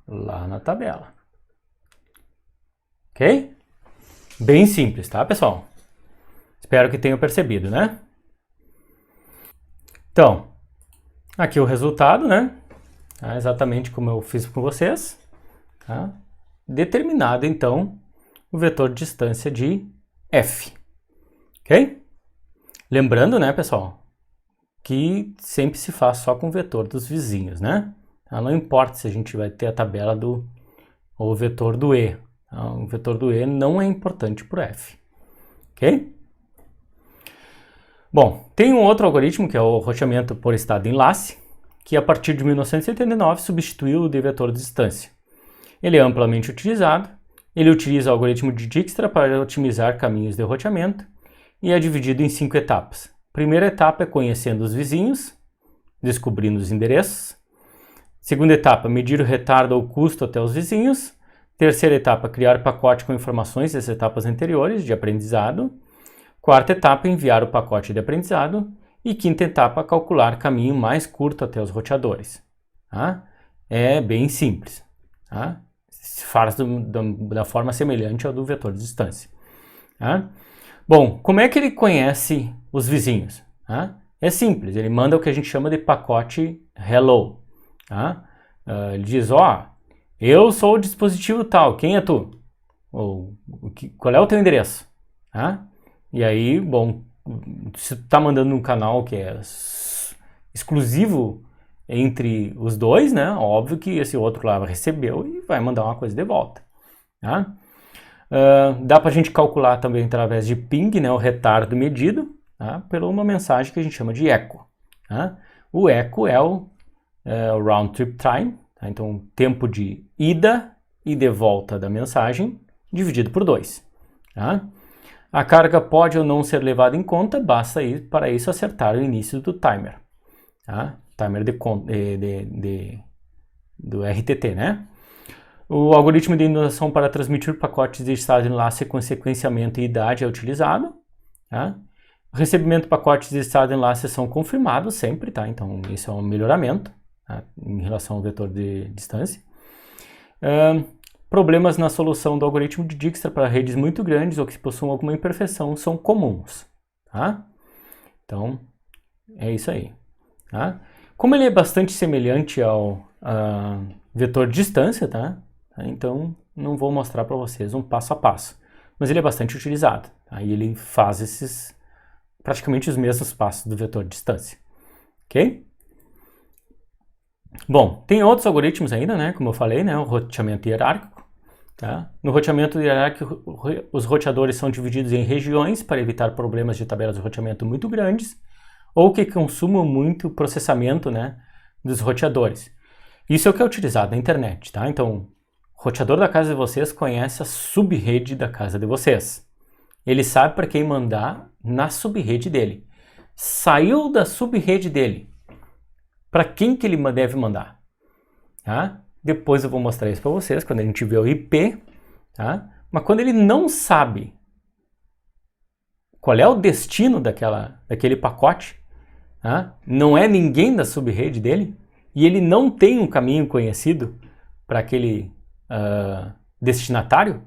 [SPEAKER 1] lá na tabela. Ok? Bem simples, tá, pessoal? Espero que tenham percebido, né? Então, aqui o resultado, né? Exatamente como eu fiz com vocês. Tá? Determinado, então, o vetor de distância de F. Ok? Lembrando, né, pessoal, que sempre se faz só com o vetor dos vizinhos, né? Não importa se a gente vai ter a tabela ou o vetor do E. Tá? O vetor do E não é importante para o F. Ok? Bom, tem um outro algoritmo que é o roteamento por estado de enlace, que a partir de 1979 substituiu o de vetor de distância. Ele é amplamente utilizado, ele utiliza o algoritmo de Dijkstra para otimizar caminhos de roteamento e é dividido em 5 etapas. Primeira etapa é conhecendo os vizinhos, descobrindo os endereços. Segunda etapa, medir o retardo ou custo até os vizinhos. Terceira etapa, criar pacote com informações das etapas anteriores de aprendizado. Quarta etapa, enviar o pacote de aprendizado. E quinta etapa, calcular caminho mais curto até os roteadores. Tá? É bem simples. Tá? Se faz da forma semelhante ao do vetor de distância. Tá? Bom, como é que ele conhece os vizinhos? Tá? É simples, ele manda o que a gente chama de pacote hello. Tá? Ele diz, eu sou o dispositivo tal, quem é tu? Ou, qual é o teu endereço? Tá? E aí, bom, se tu está mandando um canal que é exclusivo entre os dois, né? Óbvio que esse outro lá recebeu e vai mandar uma coisa de volta. Tá? Dá para a gente calcular também através de ping, né, o retardo medido, tá? Por uma mensagem que a gente chama de echo. Tá? O echo é o round trip time, tá? Então tempo de ida e de volta da mensagem dividido por 2. Tá? A carga pode ou não ser levada em conta, basta para isso acertar o início do timer. Tá? Timer do RTT, né? O algoritmo de indexação para transmitir pacotes de estado de enlace com sequenciamento e idade é utilizado. Tá? O recebimento de pacotes de estado de enlace são confirmados sempre, tá? Então isso é um melhoramento, tá? Em relação ao vetor de distância. Problemas na solução do algoritmo de Dijkstra para redes muito grandes ou que possuam alguma imperfeição são comuns. Tá? Então é isso aí. Tá? Como ele é bastante semelhante ao vetor de distância, tá? Então não vou mostrar para vocês um passo a passo, mas ele é bastante utilizado. Aí ele faz praticamente os mesmos passos do vetor de distância. Ok? Bom, tem outros algoritmos ainda, né? Como eu falei, né? O roteamento hierárquico. Tá? No roteamento hierárquico, os roteadores são divididos em regiões para evitar problemas de tabelas de roteamento muito grandes ou que consumam muito processamento, né, dos roteadores. Isso é o que é utilizado na internet, tá? Então, o roteador da casa de vocês conhece a subrede da casa de vocês. Ele sabe para quem mandar na subrede dele. Saiu da subrede dele, para quem que ele deve mandar? Tá? Depois eu vou mostrar isso para vocês, quando a gente vê o IP. Tá? Mas quando ele não sabe qual é o destino daquele pacote, tá? Não é ninguém da subrede dele, e ele não tem um caminho conhecido para aquele destinatário,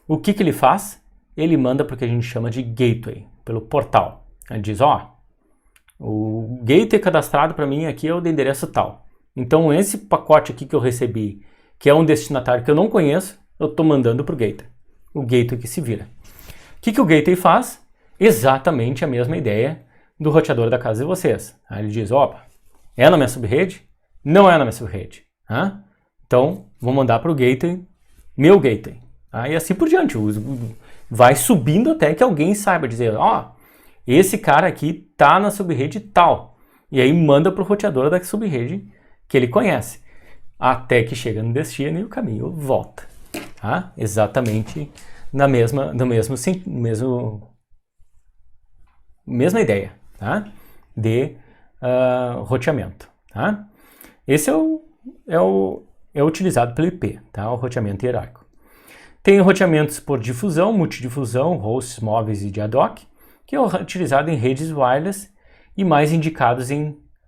[SPEAKER 1] o que ele faz? Ele manda para o que a gente chama de gateway, pelo portal. Ele diz, o gateway cadastrado para mim aqui é o de endereço tal. Então esse pacote aqui que eu recebi, que é um destinatário que eu não conheço, eu estou mandando para o gateway. O gateway que se vira. O que o gateway faz? Exatamente a mesma ideia do roteador da casa de vocês. Aí ele diz, é na minha subrede? Não é na minha subrede. Então, vou mandar para o gateway, meu gateway. E assim por diante. Vai subindo até que alguém saiba dizer, esse cara aqui tá na subrede tal. E aí manda para o roteador da subrede que ele conhece. Até que chega no destino e o caminho volta. Tá? Exatamente na mesma ideia, tá? De roteamento. Tá? Esse é utilizado pelo IP, tá? O roteamento hierárquico. Tem roteamentos por difusão, multidifusão, hosts móveis e de ad hoc, que é utilizado em redes wireless e mais indicados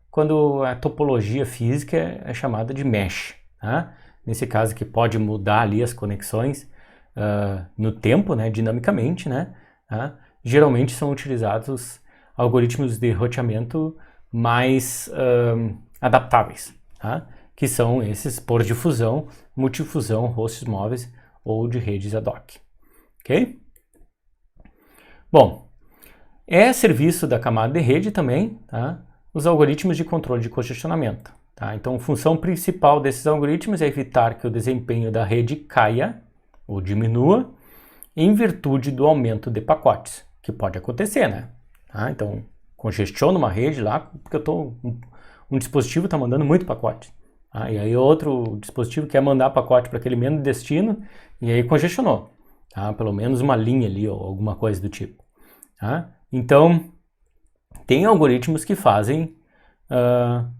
[SPEAKER 1] quando a topologia física é chamada de mesh. Tá? Nesse caso que pode mudar ali as conexões no tempo, né, dinamicamente, né? Tá? Geralmente são utilizados algoritmos de roteamento mais adaptáveis, tá? Que são esses por difusão, multifusão, hosts móveis ou de redes ad hoc. Ok? Bom, é serviço da camada de rede também, tá? Os algoritmos de controle de congestionamento. Tá? Então, a função principal desses algoritmos é evitar que o desempenho da rede caia ou diminua em virtude do aumento de pacotes, que pode acontecer, né? Tá? Então, congestiona uma rede lá, porque um dispositivo está mandando muito pacote. Tá? E aí outro dispositivo quer mandar pacote para aquele mesmo destino, e aí congestionou. Tá? Pelo menos uma linha ali, ou alguma coisa do tipo. Tá? Então, tem algoritmos que fazem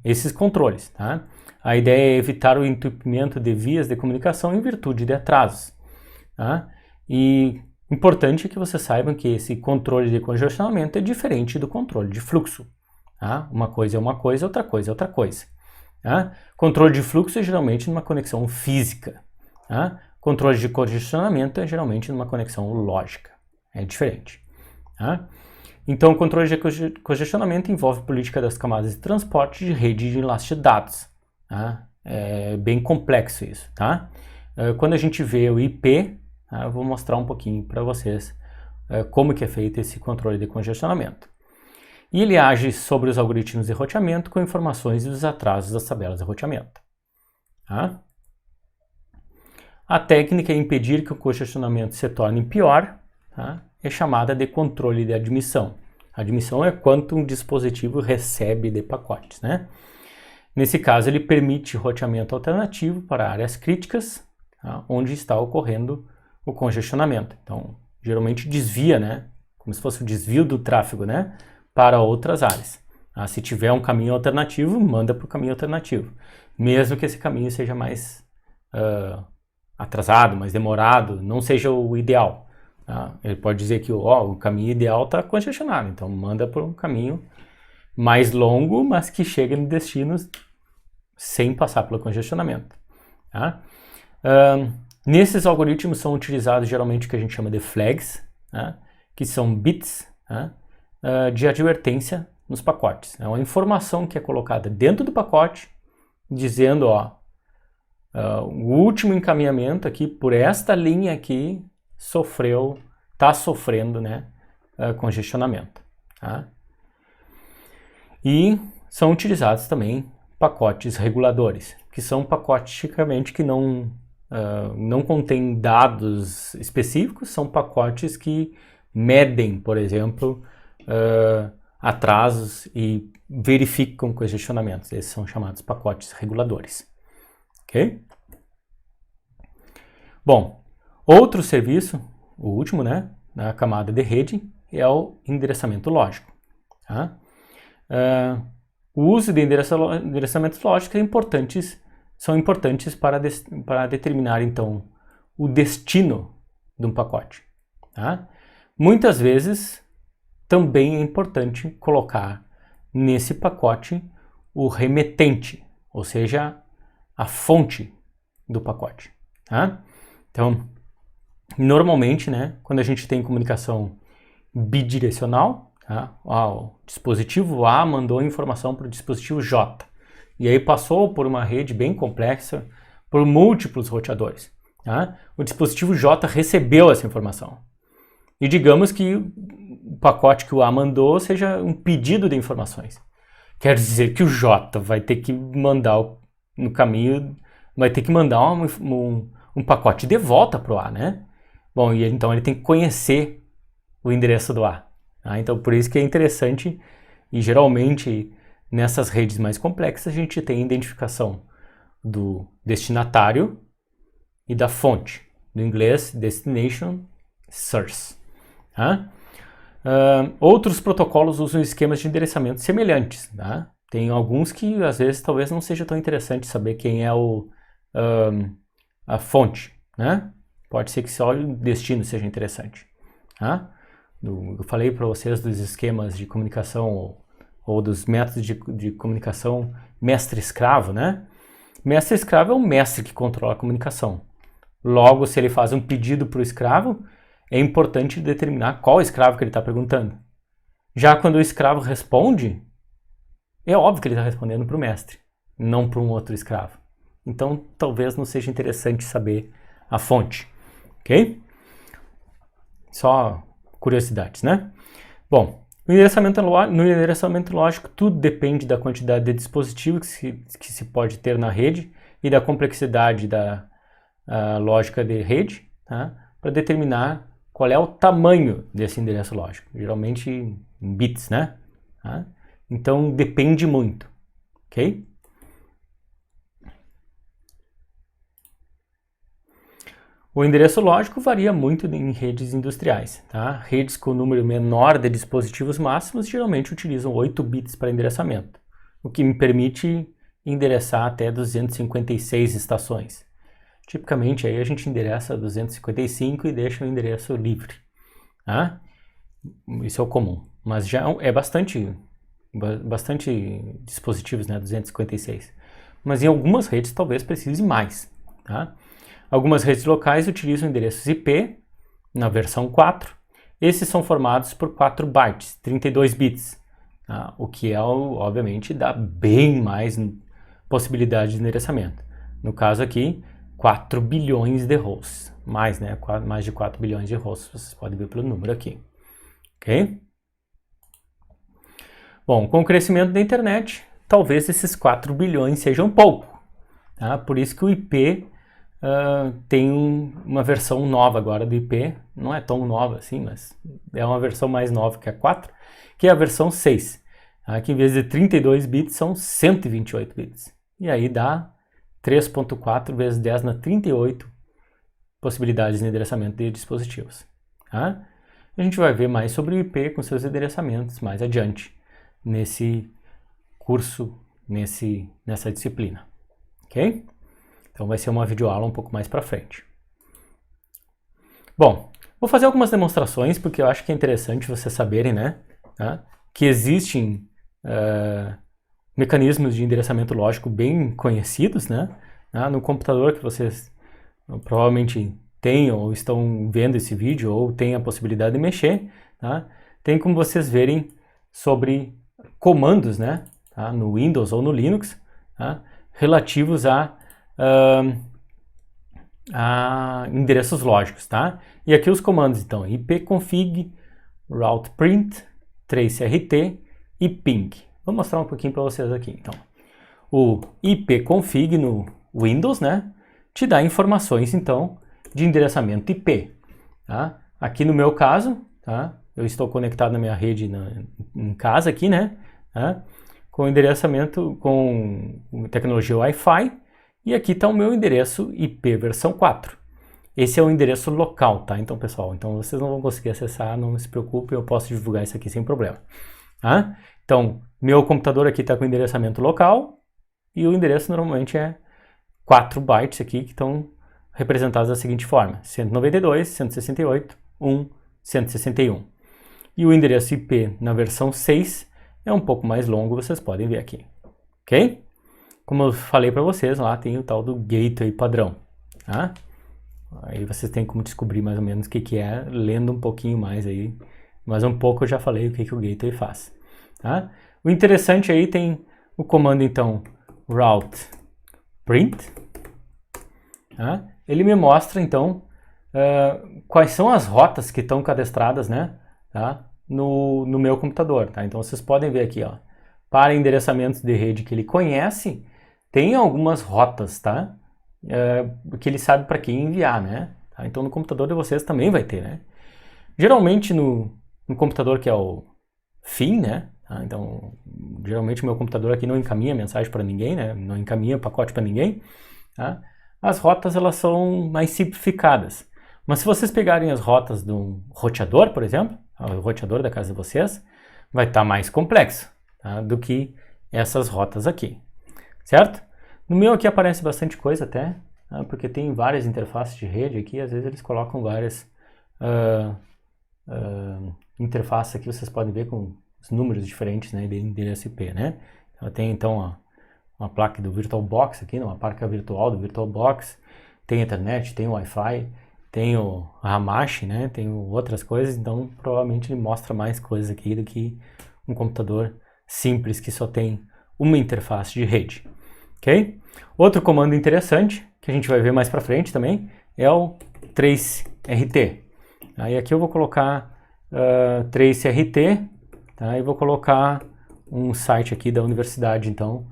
[SPEAKER 1] esses controles. Tá? A ideia é evitar o entupimento de vias de comunicação em virtude de atrasos. Tá? E importante é que vocês saibam que esse controle de congestionamento é diferente do controle de fluxo. Tá? Uma coisa é uma coisa, outra coisa é outra coisa. Tá? Controle de fluxo é geralmente numa conexão física. Tá? Controle de congestionamento é geralmente numa conexão lógica. É diferente. Tá? Então, o controle de congestionamento envolve política das camadas de transporte de rede de enlace de dados. Tá? É bem complexo isso. Tá? Quando a gente vê o IP, eu vou mostrar um pouquinho para vocês como que é feito esse controle de congestionamento. E ele age sobre os algoritmos de roteamento com informações dos atrasos das tabelas de roteamento. Tá? A técnica é impedir que o congestionamento se torne pior, tá? É chamada de controle de admissão. A admissão é quanto um dispositivo recebe de pacotes. Né? Nesse caso, ele permite roteamento alternativo para áreas críticas, tá? Onde está ocorrendo o congestionamento. Então, geralmente desvia, né? Como se fosse o desvio do tráfego, né? Para outras áreas. Se tiver um caminho alternativo, manda para o caminho alternativo. Mesmo que esse caminho seja mais atrasado, mais demorado, não seja o ideal. Tá? Ele pode dizer que o caminho ideal está congestionado, então manda para um caminho mais longo, mas que chegue no destino sem passar pelo congestionamento. Tá? Nesses algoritmos são utilizados geralmente o que a gente chama de flags, né, que são bits, né, de advertência nos pacotes. É uma informação que é colocada dentro do pacote, dizendo, o último encaminhamento aqui por esta linha aqui está sofrendo, né, congestionamento. Tá? E são utilizados também pacotes reguladores, que são pacotes tipicamente que não contêm dados específicos, são pacotes que medem, por exemplo, atrasos e verificam congestionamentos. Esses são chamados pacotes reguladores. Ok? Bom, outro serviço, o último, né, na camada de rede, é o endereçamento lógico. Tá? O uso de endereçamentos lógicos são importantes para determinar, então, o destino de um pacote. Tá? Muitas vezes, também é importante colocar nesse pacote o remetente, ou seja, a fonte do pacote. Tá? Então, normalmente, né, quando a gente tem comunicação bidirecional, tá? O dispositivo A mandou informação para o dispositivo J. E aí passou por uma rede bem complexa, por múltiplos roteadores. Tá? O dispositivo J recebeu essa informação. E digamos que o pacote que o A mandou seja um pedido de informações. Quer dizer que o J vai ter que mandar no caminho, vai ter que mandar um pacote de volta para o A, né? Bom, e então ele tem que conhecer o endereço do A. Tá? Então por isso que é interessante, e geralmente nessas redes mais complexas a gente tem a identificação do destinatário e da fonte. No inglês, destination, source. Tá? Outros protocolos usam esquemas de endereçamento semelhantes. Tá? Tem alguns que às vezes talvez não seja tão interessante saber quem é a fonte. Né? Pode ser que só o destino seja interessante. Tá? Eu falei para vocês dos esquemas de comunicação ou dos métodos de comunicação mestre-escravo, né? Mestre-escravo é o mestre que controla a comunicação. Logo, se ele faz um pedido para o escravo, é importante determinar qual escravo que ele está perguntando. Já quando o escravo responde, é óbvio que ele está respondendo para o mestre, não para um outro escravo. Então, talvez não seja interessante saber a fonte, ok? Só curiosidades, né? Bom, No endereçamento lógico, tudo depende da quantidade de dispositivos que se pode ter na rede e da complexidade da lógica de rede, tá? Para determinar qual é o tamanho desse endereço lógico, geralmente em bits, né? Tá? Então depende muito, ok? O endereço lógico varia muito em redes industriais, tá? Redes com número menor de dispositivos máximos geralmente utilizam 8 bits para endereçamento, o que me permite endereçar até 256 estações. Tipicamente aí a gente endereça 255 e deixa o endereço livre, tá? Isso é o comum, mas já é bastante dispositivos, né? 256. Mas em algumas redes talvez precise mais, tá? Algumas redes locais utilizam endereços IP na versão 4. Esses são formados por 4 bytes, 32 bits, tá? O que obviamente dá bem mais possibilidade de endereçamento. No caso aqui, 4 bilhões de hosts, mais de 4 bilhões de hosts, vocês podem ver pelo número aqui, ok? Bom, com o crescimento da internet, talvez esses 4 bilhões sejam pouco, tá? Por isso que o IP tem uma versão nova agora do IP, não é tão nova assim, mas é uma versão mais nova que a 4, que é a versão 6, tá? Que em vez de 32 bits são 128 bits, e aí dá 3.4 vezes 10 na 38 possibilidades de endereçamento de dispositivos, tá? A gente vai ver mais sobre o IP com seus endereçamentos mais adiante nesse curso, nessa disciplina, ok? Então vai ser uma videoaula um pouco mais para frente. Bom, vou fazer algumas demonstrações porque eu acho que é interessante vocês saberem, né, tá? Que existem mecanismos de endereçamento lógico bem conhecidos, né? No computador que vocês provavelmente tenham ou estão vendo esse vídeo ou têm a possibilidade de mexer, tá? Tem como vocês verem sobre comandos, né? Tá? No Windows ou no Linux, tá? Relativos a endereços lógicos, tá? E aqui os comandos, então, ipconfig, routeprint, traceRT e ping. Vou mostrar um pouquinho para vocês aqui, então. O ipconfig no Windows, né, te dá informações, então, de endereçamento IP, tá? Aqui no meu caso, tá? Eu estou conectado na minha rede em casa aqui, né, tá? Com endereçamento com tecnologia Wi-Fi. E aqui está o meu endereço IP versão 4. Esse é o endereço local, tá? Então, pessoal, vocês não vão conseguir acessar, não se preocupem, eu posso divulgar isso aqui sem problema. Tá? Então, meu computador aqui está com endereçamento local e o endereço normalmente é 4 bytes aqui que estão representados da seguinte forma: 192, 168, 1, 161. E o endereço IP na versão 6 é um pouco mais longo, vocês podem ver aqui. Ok? Como eu falei para vocês, lá tem o tal do gateway padrão, tá? Aí vocês têm como descobrir mais ou menos o que é, lendo um pouquinho mais aí, mas um pouco eu já falei o que o gateway faz, tá? O interessante aí tem o comando, então, routeprint, tá? Ele me mostra, então, quais são as rotas que estão cadastradas, né, tá? No meu computador, tá? Então vocês podem ver aqui, ó, para endereçamentos de rede que ele conhece, tem algumas rotas, tá? Que ele sabe para quem enviar, né? Tá? Então no computador de vocês também vai ter, né? Geralmente no computador que é o FIM, né? Tá? Então geralmente o meu computador aqui não encaminha mensagem para ninguém, né? Não encaminha pacote para ninguém, tá? As rotas elas são mais simplificadas. Mas se vocês pegarem as rotas de um roteador, por exemplo, o roteador da casa de vocês, vai estar mais complexo, tá? Do que essas rotas aqui. Certo? No meu aqui aparece bastante coisa até, tá? Porque tem várias interfaces de rede aqui, às vezes eles colocam várias interfaces aqui, vocês podem ver com os números diferentes, né, de endereço IP, né? Ela tem então uma placa do VirtualBox aqui, uma placa virtual do VirtualBox, tem internet, tem Wi-Fi, tem o Hamashi, né, tem outras coisas, então provavelmente ele mostra mais coisas aqui do que um computador simples que só tem uma interface de rede, ok? Outro comando interessante, que a gente vai ver mais para frente também, é o traceRT. Aí aqui eu vou colocar traceRT, tá? E vou colocar um site aqui da universidade, então,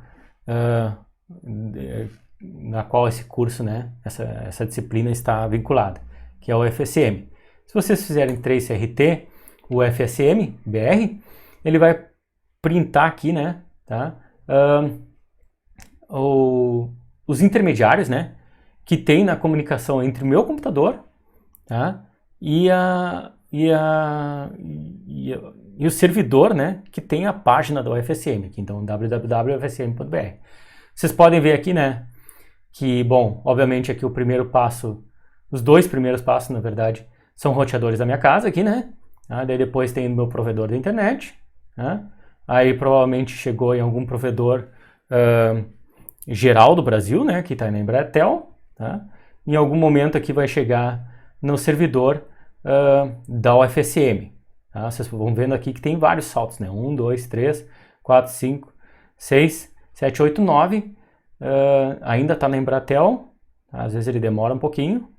[SPEAKER 1] na qual esse curso, né, essa disciplina está vinculada, que é o FSM. Se vocês fizerem trace RT, o FSM BR, ele vai printar aqui, né, tá, os intermediários, né, que tem na comunicação entre o meu computador, tá, e o servidor, né, que tem a página do UFSM, aqui, então www.ufsm.br. Vocês podem ver aqui, né, que, bom, obviamente aqui o primeiro passo, os dois primeiros passos, na verdade, são roteadores da minha casa aqui, né, daí depois tem o meu provedor da internet, né, aí provavelmente chegou em algum provedor geral do Brasil, né, que está na Embratel, tá, em algum momento aqui vai chegar no servidor da UFSM. Tá? Vocês vão vendo aqui que tem vários saltos, né? 1, 2, 3, 4, 5, 6, 7, 8, 9. Ainda está na Embratel. Tá? Às vezes ele demora um pouquinho.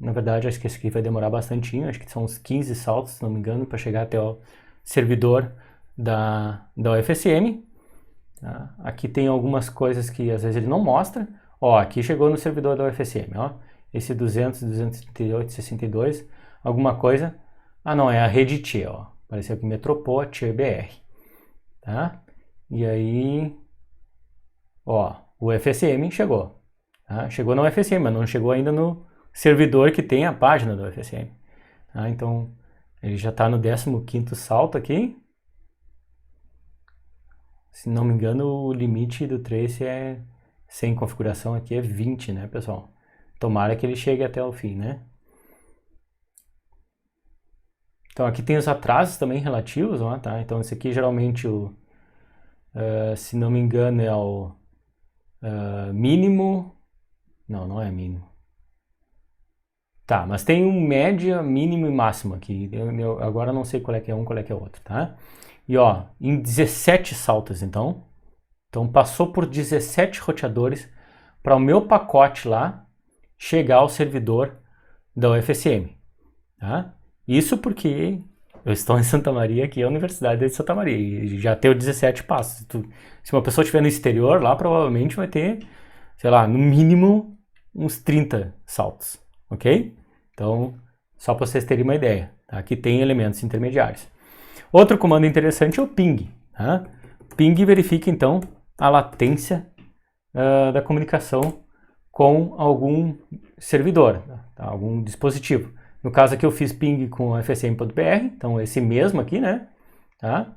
[SPEAKER 1] Na verdade, acho que esse aqui vai demorar bastante. Acho que são uns 15 saltos, se não me engano, para chegar até o servidor da UFSM. Tá? Aqui tem algumas coisas que às vezes ele não mostra. Ó, aqui chegou no servidor da UFSM, ó. Esse 200, 238, 62, alguma coisa. Ah, não, é a rede T, ó. Apareceu aqui Metropol, TBR. Tá? E aí, ó, o UFSM chegou. Tá? Chegou no UFSM, mas não chegou ainda no servidor que tem a página do UFSM. Tá? Então, ele já está no 15º salto aqui. Se não me engano, o limite do trace sem configuração aqui é 20, né, pessoal? Tomara que ele chegue até o fim, né? Então aqui tem os atrasos também relativos, ó, tá? Então esse aqui geralmente, se não me engano, é o mínimo. Não, não é mínimo. Tá, mas tem um média, mínimo e máximo aqui. Eu agora não sei qual é que é um, qual é que é outro, tá? E ó, em 17 saltos então. Então passou por 17 roteadores para o meu pacote lá chegar ao servidor da UFSM, tá? Isso porque eu estou em Santa Maria, aqui é a Universidade de Santa Maria, e já tem 17 passos. Se uma pessoa estiver no exterior, lá provavelmente vai ter, sei lá, no mínimo uns 30 saltos, ok? Então, só para vocês terem uma ideia, tá? Aqui tem elementos intermediários. Outro comando interessante é o ping, tá? Ping verifica, então, a latência da comunicação com algum servidor, tá? Algum dispositivo. No caso aqui eu fiz ping com o FSM.br, então esse mesmo aqui, né? Tá?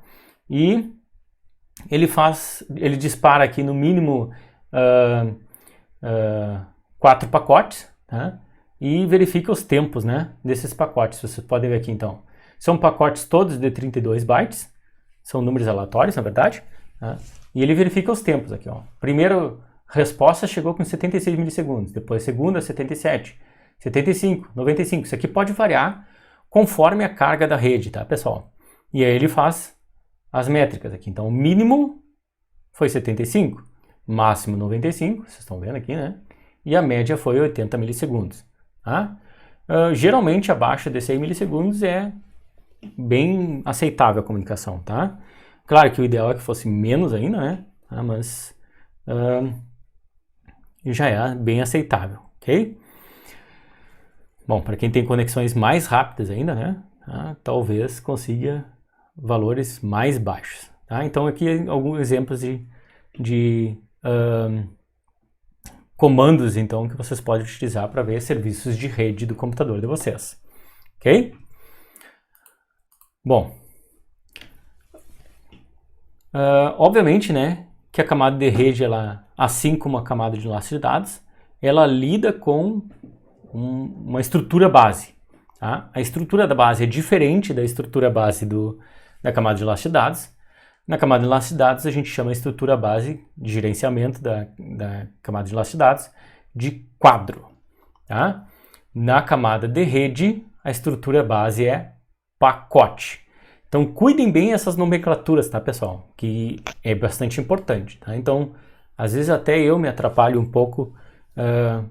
[SPEAKER 1] E ele dispara aqui no mínimo 4 pacotes, tá? E verifica os tempos, né, desses pacotes. Vocês podem ver aqui então. São pacotes todos de 32 bytes, são números aleatórios, na verdade, tá? E ele verifica os tempos aqui, ó. Primeiro resposta chegou com 76 milissegundos, depois segunda 77, 75, 95. Isso aqui pode variar conforme a carga da rede, tá, pessoal? E aí ele faz as métricas aqui. Então, o mínimo foi 75, máximo 95, vocês estão vendo aqui, né? E a média foi 80 milissegundos, tá? Geralmente, abaixo de 100 milissegundos é bem aceitável a comunicação, tá? Claro que o ideal é que fosse menos ainda, né? Ah, mas já é bem aceitável, ok? Bom, para quem tem conexões mais rápidas ainda, né? Talvez consiga valores mais baixos, tá? Então aqui alguns exemplos de comandos, então, que vocês podem utilizar para ver serviços de rede do computador de vocês, ok? Bom, obviamente, né, que a camada de rede, ela, assim como a camada de enlace de dados, ela lida com uma estrutura base, tá? A estrutura da base é diferente da estrutura base da camada de enlace de dados. Na camada de enlace de dados, a gente chama a estrutura base de gerenciamento da camada de enlace de dados de quadro, tá? Na camada de rede, a estrutura base é pacote. Então, cuidem bem essas nomenclaturas, tá, pessoal? Que é bastante importante, tá? Então, às vezes até eu me atrapalho um pouco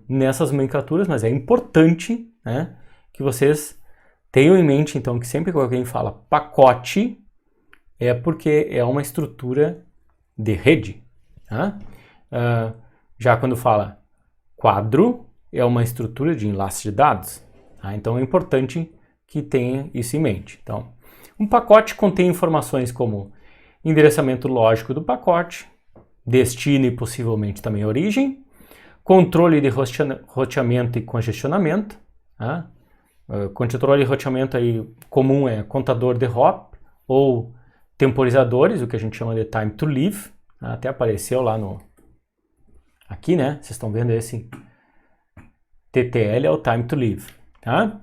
[SPEAKER 1] nessas nomenclaturas, mas é importante, né, que vocês tenham em mente, então, que sempre que alguém fala pacote, é porque é uma estrutura de rede. Tá? Já quando fala quadro, é uma estrutura de enlace de dados. Tá? Então é importante que tenha isso em mente. Então, um pacote contém informações como endereçamento lógico do pacote, destino e possivelmente também origem, controle de roteamento e congestionamento. Tá? Controle de roteamento aí comum é contador de hop ou temporizadores, o que a gente chama de time to live. Tá? Até apareceu lá no... Aqui, né? Vocês estão vendo esse TTL é o time to live. Tá?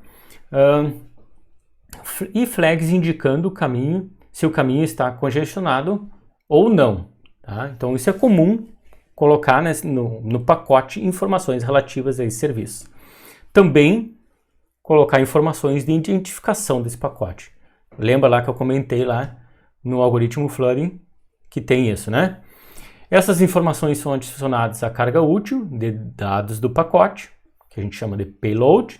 [SPEAKER 1] E flags indicando o caminho, se o caminho está congestionado ou não. Tá? Então isso é comum colocar no pacote informações relativas a esse serviço. Também colocar informações de identificação desse pacote. Lembra lá que eu comentei lá no algoritmo flooding que tem isso, né? Essas informações são adicionadas à carga útil de dados do pacote, que a gente chama de payload,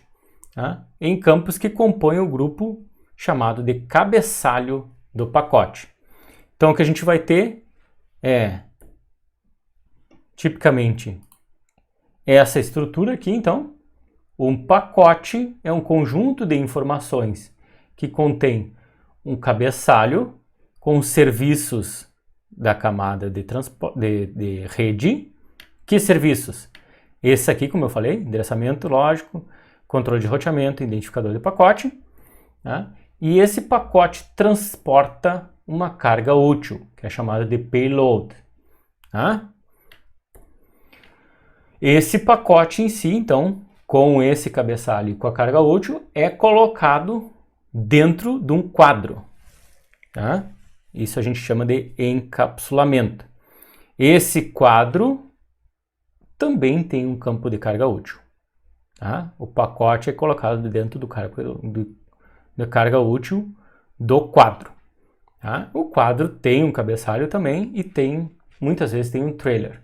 [SPEAKER 1] tá? Em campos que compõem o grupo chamado de cabeçalho do pacote. Então o que a gente vai ter é, tipicamente, essa estrutura aqui, então. Um pacote é um conjunto de informações que contém um cabeçalho com os serviços da camada de rede. Que serviços? Esse aqui, como eu falei, endereçamento lógico, controle de roteamento, identificador de pacote. Tá? E esse pacote transporta uma carga útil, que é chamada de payload. Tá? Esse pacote em si, então, com esse cabeçalho e com a carga útil, é colocado dentro de um quadro. Tá? Isso a gente chama de encapsulamento. Esse quadro também tem um campo de carga útil. Tá? O pacote é colocado dentro da carga útil do quadro. Tá? O quadro tem um cabeçalho também e muitas vezes tem um trailer.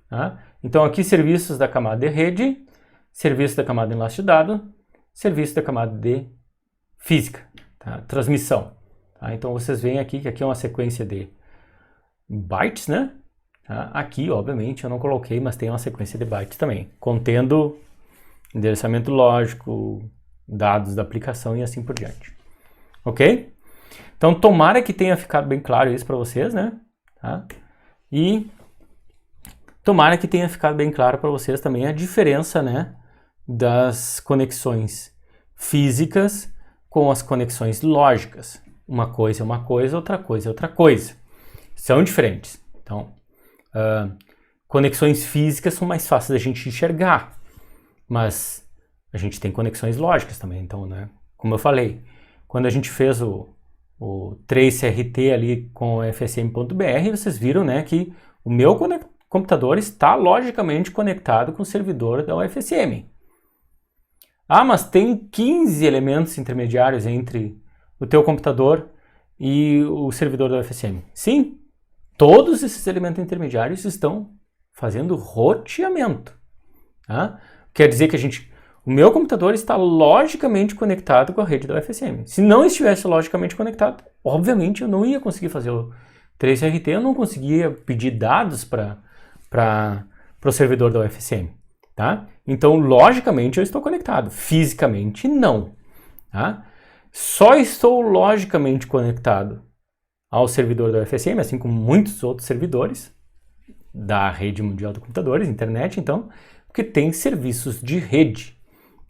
[SPEAKER 1] Tá? Então aqui serviços da camada de rede, serviço da camada de enlace de dados, serviço da camada de física, tá? Transmissão. Tá? Então vocês veem aqui que aqui é uma sequência de bytes, né? Tá? Aqui, obviamente, eu não coloquei, mas tem uma sequência de bytes também, contendo endereçamento lógico, dados da aplicação e assim por diante. Ok? Então tomara que tenha ficado bem claro isso para vocês, né? Tá? E tomara que tenha ficado bem claro para vocês também a diferença, né, das conexões físicas com as conexões lógicas. Uma coisa é uma coisa, outra coisa é outra coisa. São diferentes. Então, conexões físicas são mais fáceis da gente enxergar, mas a gente tem conexões lógicas também. Então, né, como eu falei, quando a gente fez o TraceRT ali com o FSM.br, vocês viram, né, que o meu computador está logicamente conectado com o servidor da UFSM. Ah, mas tem 15 elementos intermediários entre o teu computador e o servidor da UFSM. Sim, todos esses elementos intermediários estão fazendo roteamento. Tá? Quer dizer que o meu computador está logicamente conectado com a rede da UFSM. Se não estivesse logicamente conectado, obviamente eu não ia conseguir fazer o TraceRT, eu não conseguia pedir dados para o servidor da UFSM. Tá? Então, logicamente, eu estou conectado. Fisicamente, não. Tá? Só estou logicamente conectado ao servidor da UFSM, assim como muitos outros servidores da rede mundial de computadores, internet, então, porque tem serviços de rede.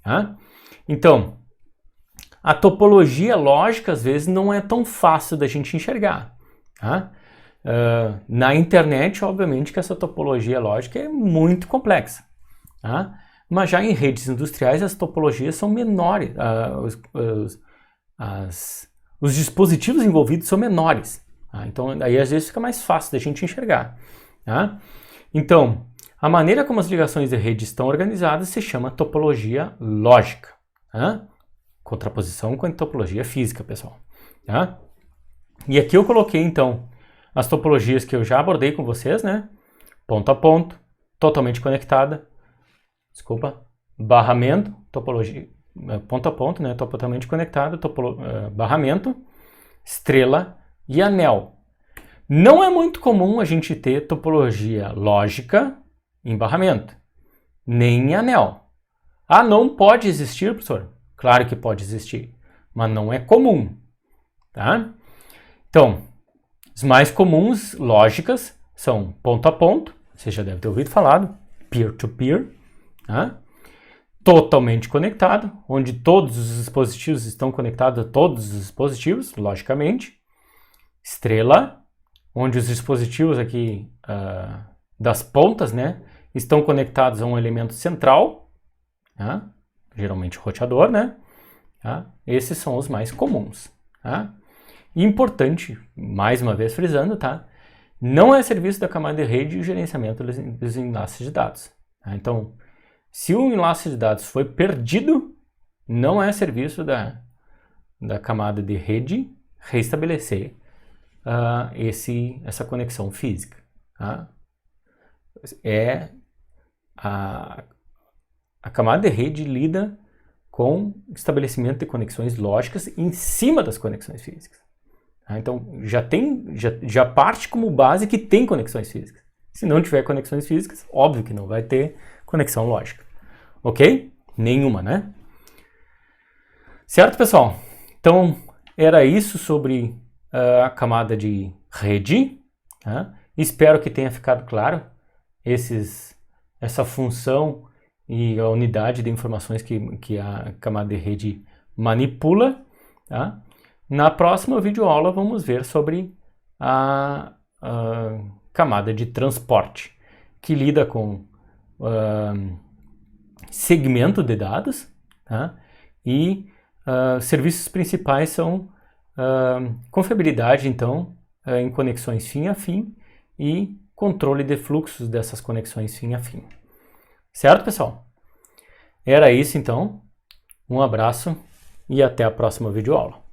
[SPEAKER 1] Tá? Então, a topologia lógica, às vezes, não é tão fácil da gente enxergar. Tá? Na internet, obviamente, que essa topologia lógica é muito complexa. Tá? Mas já em redes industriais as topologias são menores, os dispositivos envolvidos são menores. Tá? Então aí às vezes fica mais fácil da gente enxergar. Tá? Então a maneira como as ligações de rede estão organizadas se chama topologia lógica. Tá? Contraposição com a topologia física, pessoal. Tá? E aqui eu coloquei então as topologias que eu já abordei com vocês, né? Ponto a ponto, totalmente conectada. Desculpa, barramento, topologia, ponto a ponto, né, totalmente conectado, barramento, estrela e anel. Não é muito comum a gente ter topologia lógica em barramento, nem em anel. Ah, não pode existir, professor? Claro que pode existir, mas não é comum, tá? Então, os mais comuns lógicas são ponto a ponto, você já deve ter ouvido falar, peer-to-peer, tá? Totalmente conectado, onde todos os dispositivos estão conectados a todos os dispositivos, logicamente. Estrela, onde os dispositivos aqui das pontas, né, estão conectados a um elemento central, tá? Geralmente roteador, né? Tá? Esses são os mais comuns. Tá? E importante, mais uma vez frisando, tá? Não é serviço da camada de rede o gerenciamento dos enlaces de dados. Tá? Então, se um enlace de dados foi perdido, não é serviço da camada de rede restabelecer essa conexão física. Tá? A camada de rede lida com estabelecimento de conexões lógicas em cima das conexões físicas. Tá? Então, já parte como base que tem conexões físicas. Se não tiver conexões físicas, óbvio que não vai ter conexão lógica. Ok? Nenhuma, né? Certo, pessoal? Então, era isso sobre a camada de rede. Tá? Espero que tenha ficado claro essa função e a unidade de informações que a camada de rede manipula. Tá? Na próxima videoaula vamos ver sobre a camada de transporte, que lida com segmento de dados, tá? E serviços principais são confiabilidade, então, em conexões fim a fim e controle de fluxos dessas conexões fim a fim. Certo, pessoal? Era isso, então. Um abraço e até a próxima videoaula.